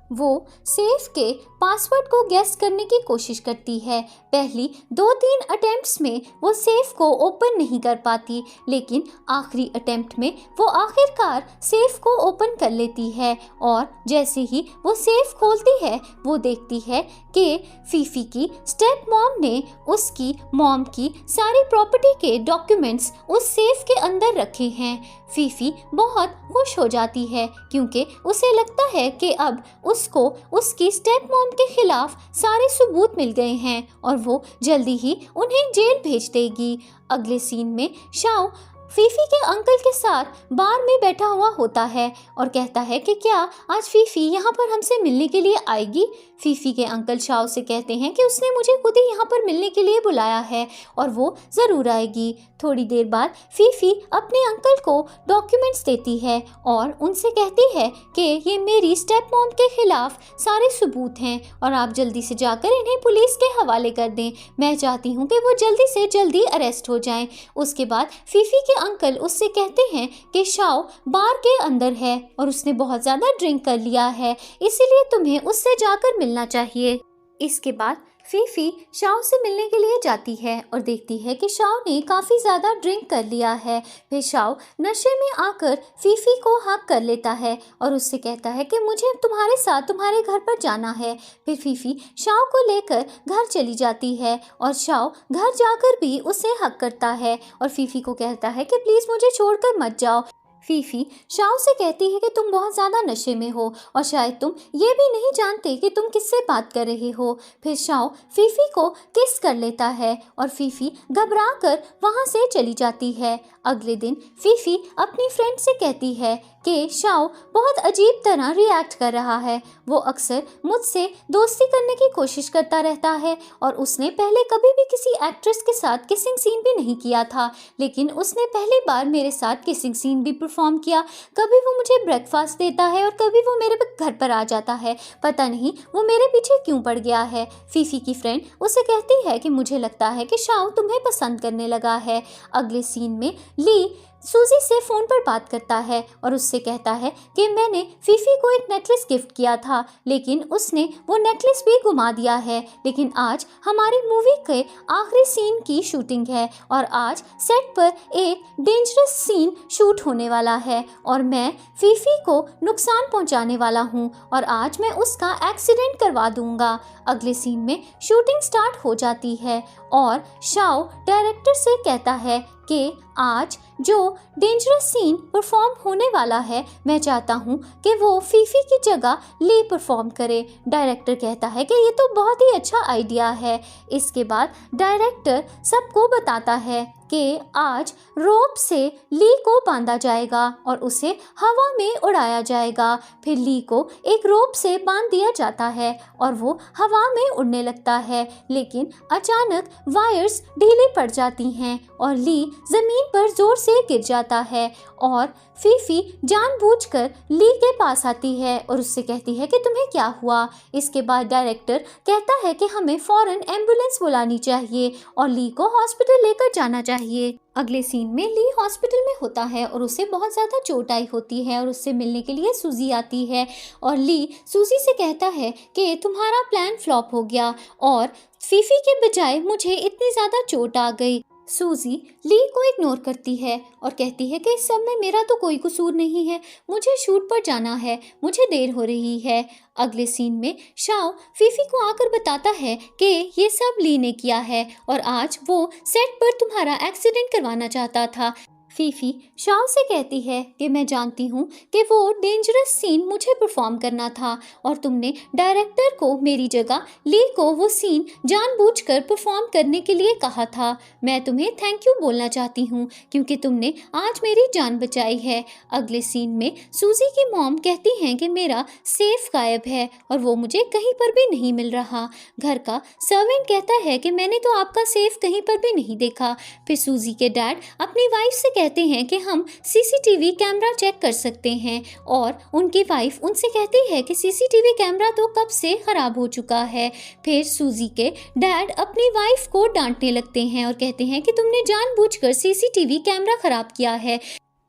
वो सेफ के पासवर्ड को गेस करने की कोशिश करती है। पहली 2-3 अटेम्प्ट्स में वो सेफ को ओपन नहीं कर पाती, लेकिन आखिरी अटेम्प्ट में वो आखिरकार सेफ को ओपन कर लेती है और जैसे ही वो सेफ खोलती है वो देखती है कि फीफी की स्टेप मॉम ने उसकी मॉम की सारी प्रॉपर्टी के डॉक्यूमेंट्स उस सेफ के अंदर रखे हैं। फीफी बहुत खुश हो जाती है क्योंकि उसे लगता है कि अब उसको उसकी स्टेप मॉम के खिलाफ सारे सबूत मिल गए हैं और वो जल्दी ही उन्हें जेल भेज देगी। अगले सीन में शाओ फीफी के अंकल के साथ बार में बैठा हुआ होता है और कहता है कि क्या आज फीफी यहाँ पर हमसे मिलने के लिए आएगी। फीफी के अंकल शाओ से कहते हैं कि उसने मुझे खुद ही यहाँ पर मिलने के लिए बुलाया है और वो ज़रूर आएगी। थोड़ी देर बाद फीफी अपने अंकल को डॉक्यूमेंट्स देती है और उनसे कहती है कि ये मेरी स्टेप मॉम के खिलाफ सारे सबूत हैं और आप जल्दी से जाकर इन्हें पुलिस के हवाले कर दें। मैं चाहती हूँ कि वो जल्दी से जल्दी अरेस्ट हो जाएं। उसके बाद फीफी के अंकल उससे कहते हैं कि शाओ बार के अंदर है और उसने बहुत ज़्यादा ड्रिंक कर लिया है, इसीलिए तुम्हें उससे जाकर मिलना चाहिए। इसके बाद फीफी शाओ से मिलने के लिए जाती है और देखती है कि शाओ ने काफ़ी ज़्यादा ड्रिंक कर लिया है। फिर शाओ नशे में आकर फीफी को हक कर लेता है और उससे कहता है कि मुझे तुम्हारे साथ तुम्हारे घर पर जाना है। फिर फीफी शाओ को लेकर घर चली जाती है और शाओ घर जाकर भी उसे हक करता है और फीफी को कहता है कि प्लीज़ मुझे छोड़कर मत जाओ। फीफी शाओ से कहती है कि तुम बहुत ज़्यादा नशे में हो और शायद तुम ये भी नहीं जानते कि तुम किससे बात कर रहे हो। फिर शाओ फीफी को किस कर लेता है और फीफी घबरा कर वहाँ से चली जाती है। अगले दिन फीफी अपनी फ्रेंड से कहती है कि शाओ बहुत अजीब तरह रिएक्ट कर रहा है। वो अक्सर मुझसे दोस्ती करने की कोशिश करता रहता है और उसने पहले कभी भी किसी एक्ट्रेस के साथ किसिंग सीन भी नहीं किया था, लेकिन उसने पहली बार मेरे साथ किसिंग सीन भी परफॉर्म किया। कभी वो मुझे ब्रेकफास्ट देता है और कभी वो मेरे घर पर आ जाता है। पता नहीं वो मेरे पीछे क्यों पड़ गया है। फीफी की फ्रेंड उसे कहती है कि मुझे लगता है कि शाओ तुम्हें पसंद करने लगा है। अगले सीन में ली सूजी से फ़ोन पर बात करता है और उससे कहता है कि मैंने फीफी को एक नेकलेस गिफ्ट किया था, लेकिन उसने वो नेकलेस भी गुमा दिया है। लेकिन आज हमारी मूवी के आखिरी सीन की शूटिंग है और आज सेट पर एक डेंजरस सीन शूट होने वाला है और मैं फीफी को नुकसान पहुंचाने वाला हूं और आज मैं उसका एक्सीडेंट करवा दूंगा। अगले सीन में शूटिंग स्टार्ट हो जाती है और शाओ डायरेक्टर से कहता है कि आज जो डेंजरस सीन परफॉर्म होने वाला है, मैं चाहता हूँ कि वो फीफी की जगह ली परफॉर्म करे। डायरेक्टर कहता है कि ये तो बहुत ही अच्छा आइडिया है। इसके बाद डायरेक्टर सबको बताता है कि आज रोप से ली को बांधा जाएगा और उसे हवा में उड़ाया जाएगा। फिर ली को एक रोप से बांध दिया जाता है और वो हवा में उड़ने लगता है, लेकिन अचानक वायर्स ढीली पड़ जाती हैं और ली ज़मीन पर जोर से गिर जाता है और फीफी जानबूझकर ली के पास आती है और उससे कहती है कि तुम्हें क्या हुआ। इसके बाद डायरेक्टर कहता है कि हमें फ़ौरन एम्बुलेंस बुलानी चाहिए और ली को हॉस्पिटल लेकर जाना चाहिए। अगले सीन में ली हॉस्पिटल में होता है और उसे बहुत ज़्यादा चोट आई होती है और उससे मिलने के लिए सूजी आती है और ली सूजी से कहता है कि तुम्हारा प्लान फ्लॉप हो गया और फीफी के बजाय मुझे इतनी ज़्यादा चोट आ गई। सूजी ली को इग्नोर करती है और कहती है कि इस सब में मेरा तो कोई कसूर नहीं है, मुझे शूट पर जाना है, मुझे देर हो रही है। अगले सीन में शाओ फीफी को आकर बताता है कि ये सब ली ने किया है और आज वो सेट पर तुम्हारा एक्सीडेंट करवाना चाहता था। फीफी शाओ से कहती है कि मैं जानती हूँ कि वो डेंजरस सीन मुझे परफॉर्म करना था और तुमने डायरेक्टर को मेरी जगह ली को वो सीन जानबूझकर परफॉर्म करने के लिए कहा था। मैं तुम्हें थैंक यू बोलना चाहती हूँ क्योंकि तुमने आज मेरी जान बचाई है। अगले सीन में सूजी की मॉम कहती हैं कि मेरा सेफ गायब है और वो मुझे कहीं पर भी नहीं मिल रहा। घर का सर्वेंट कहता है कि मैंने तो आपका सेफ कहीं पर भी नहीं देखा। फिर सूजी के डैड अपनी वाइफ से कहते हैं कि हम सीसीटीवी कैमरा चेक कर सकते हैं और उनकी वाइफ उनसे कहती है कि सीसीटीवी कैमरा तो कब से ख़राब हो चुका है। फिर सूजी के डैड अपनी वाइफ को डांटने लगते हैं और कहते हैं कि तुमने जानबूझकर सीसीटीवी कैमरा ख़राब किया है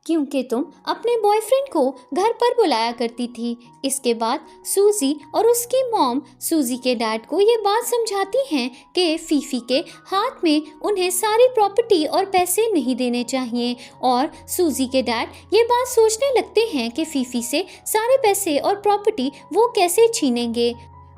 क्योंकि तुम अपने बॉयफ्रेंड को घर पर बुलाया करती थी। इसके बाद सूजी और उसकी मॉम सूजी के डैड को ये बात समझाती हैं कि फीफी के हाथ में उन्हें सारी प्रॉपर्टी और पैसे नहीं देने चाहिए और सूजी के डैड ये बात सोचने लगते हैं कि फीफी से सारे पैसे और प्रॉपर्टी वो कैसे छीनेंगे।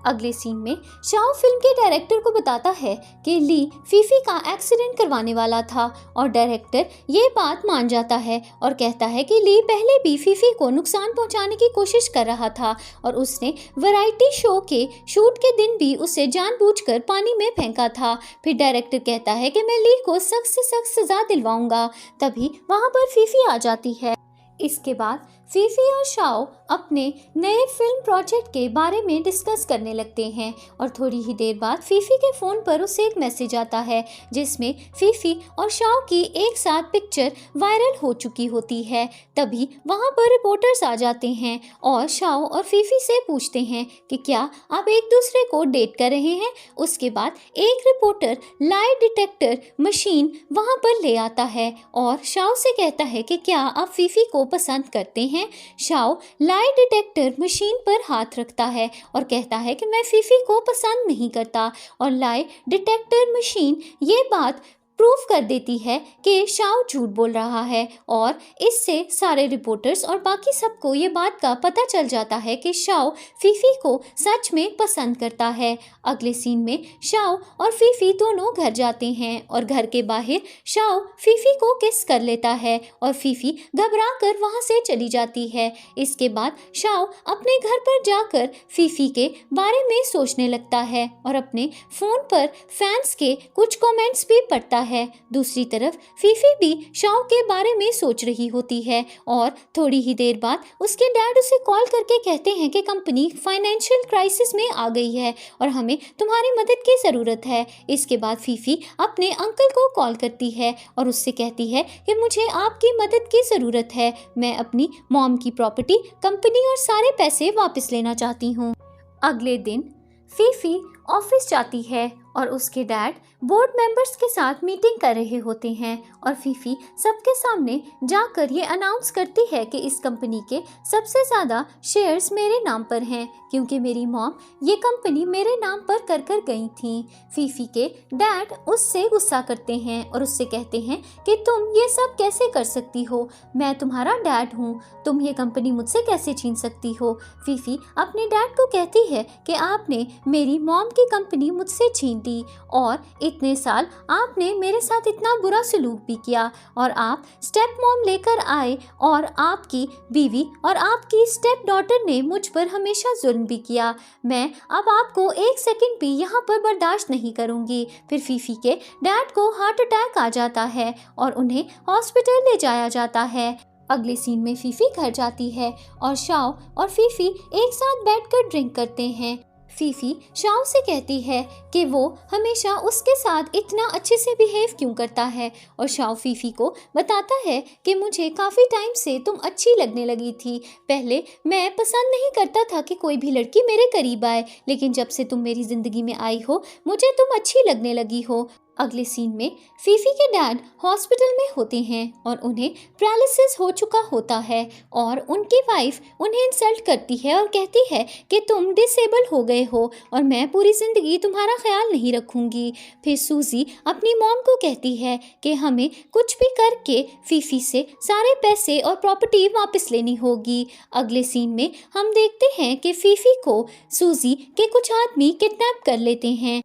अगले सीन में शाओ फिल्म के डायरेक्टर को बताता है कि ली फीफी का एक्सीडेंट करवाने वाला था और डायरेक्टर ये बात मान जाता है और कहता है कि ली पहले भी फीफी को नुकसान पहुंचाने की कोशिश कर रहा था और उसने वैरायटी शो के शूट के दिन भी उसे जानबूझकर पानी में फेंका था। फिर डायरेक्टर कहता है कि मैं ली को सख्त से सख्त सज़ा दिलवाऊंगा। तभी वहाँ पर फीफी आ जाती है। इसके बाद फीफी और शाओ अपने नए फिल्म प्रोजेक्ट के बारे में डिस्कस करने लगते हैं और थोड़ी ही देर बाद फीफी के फ़ोन पर उसे एक मैसेज आता है जिसमें फीफी और शाओ की एक साथ पिक्चर वायरल हो चुकी होती है। तभी वहां पर रिपोर्टर्स आ जाते हैं और शाओ और फीफी से पूछते हैं कि क्या आप एक दूसरे को डेट कर रहे हैं। उसके बाद एक रिपोर्टर लाई डिटेक्टर मशीन वहां पर ले आता है और शाओ से कहता है कि क्या आप फीफी को पसंद करते हैं। शाओ लाई डिटेक्टर मशीन पर हाथ रखता है और कहता है कि मैं फीफी को पसंद नहीं करता और लाई डिटेक्टर मशीन ये बात प्रूफ कर देती है कि शाओ झूठ बोल रहा है और इससे सारे रिपोर्टर्स और बाकी सबको ये बात का पता चल जाता है कि शाओ फीफी को सच में पसंद करता है। अगले सीन में शाओ और फीफी दोनों घर जाते हैं और घर के बाहर शाओ फीफी को किस कर लेता है और फीफी घबरा कर वहाँ से चली जाती है। इसके बाद शाओ अपने घर पर जाकर फीफी के बारे में सोचने लगता है और अपने फ़ोन पर फैंस के कुछ कमेंट्स भी पढ़ता है। दूसरी तरफ फीफी भी शाओ के बारे में सोच रही होती है और थोड़ी ही देर बाद उसके डैड उसे कॉल करके कहते हैं कि कंपनी फाइनेंशियल क्राइसिस में आ गई है और हमें तुम्हारी मदद की ज़रूरत है। इसके बाद फीफी अपने अंकल को कॉल करती है और उससे कहती है कि मुझे आपकी मदद की ज़रूरत है, मैं अपनी मॉम की प्रॉपर्टी, कंपनी और सारे पैसे वापस लेना चाहती हूँ। अगले दिन फीफी ऑफिस जाती है और उसके डैड बोर्ड मेंबर्स के साथ मीटिंग कर रहे होते हैं और फीफी सबके सामने जाकर ये अनाउंस करती है कि इस कंपनी के सबसे ज़्यादा शेयर्स मेरे नाम पर हैं क्योंकि मेरी मॉम ये कंपनी मेरे नाम पर कर कर गई थी। फीफी के डैड उससे गुस्सा करते हैं और उससे कहते हैं कि तुम ये सब कैसे कर सकती हो, मैं तुम्हारा डैड हूँ, तुम ये कंपनी मुझसे कैसे छीन सकती हो। फीफी अपने डैड को कहती है कि आपने मेरी मॉम की कंपनी मुझसे छीन ली और इतने साल आपने मेरे साथ इतना बुरा सलूक भी किया और आप स्टेप मॉम लेकर आए और आपकी बीवी और आपकी स्टेप डॉटर ने मुझ पर हमेशा जुल्म भी किया। मैं अब आपको एक सेकंड भी यहाँ पर बर्दाश्त नहीं करूँगी। फिर फीफी के डैड को हार्ट अटैक आ जाता है और उन्हें हॉस्पिटल ले जाया जाता है। अगले सीन में फीफी घर जाती है और शाओ और फीफी एक साथ बैठकर ड्रिंक करते हैं। फीफी शाओ से कहती है कि वो हमेशा उसके साथ इतना अच्छे से बिहेव क्यों करता है और शाओ फीफी को बताता है कि मुझे काफ़ी टाइम से तुम अच्छी लगने लगी थी। पहले मैं पसंद नहीं करता था कि कोई भी लड़की मेरे करीब आए, लेकिन जब से तुम मेरी ज़िंदगी में आई हो मुझे तुम अच्छी लगने लगी हो। अगले सीन में फीफी के डैड हॉस्पिटल में होते हैं और उन्हें पैरालिसिस हो चुका होता है और उनकी वाइफ उन्हें इंसल्ट करती है और कहती है कि तुम डिसेबल हो गए हो और मैं पूरी ज़िंदगी तुम्हारा ख्याल नहीं रखूँगी। फिर सूजी अपनी मॉम को कहती है कि हमें कुछ भी करके फीफी से सारे पैसे और प्रॉपर्टी वापस लेनी होगी। अगले सीन में हम देखते हैं कि फीफी को सूजी के कुछ आदमी किडनैप कर लेते हैं।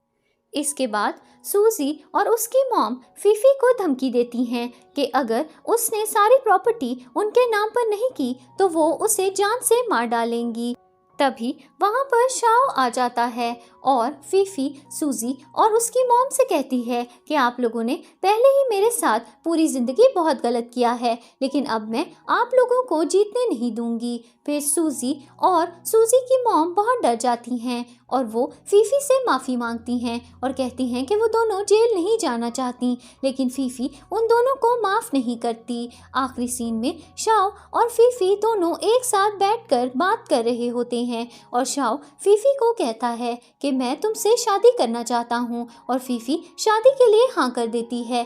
इसके बाद सूजी और उसकी मॉम फीफी को धमकी देती हैं कि अगर उसने सारी प्रॉपर्टी उनके नाम पर नहीं की तो वो उसे जान से मार डालेंगी। तभी वहाँ पर शाओ आ जाता है और फीफी सूजी और उसकी मॉम से कहती है कि आप लोगों ने पहले ही मेरे साथ पूरी ज़िंदगी बहुत गलत किया है, लेकिन अब मैं आप लोगों को जीतने नहीं दूंगी। फिर सूजी और सूजी की मॉम बहुत डर जाती हैं और वो फीफी से माफ़ी मांगती हैं और कहती हैं कि वो दोनों जेल नहीं जाना चाहती, लेकिन फीफी उन दोनों को माफ़ नहीं करती। आखिरी सीन में शाओ और फीफी दोनों एक साथ बैठकर बात कर रहे होते हैं और शाओ फीफी को कहता है कि मैं तुमसे शादी करना चाहता हूँ और फीफी शादी के लिए हाँ कर देती है।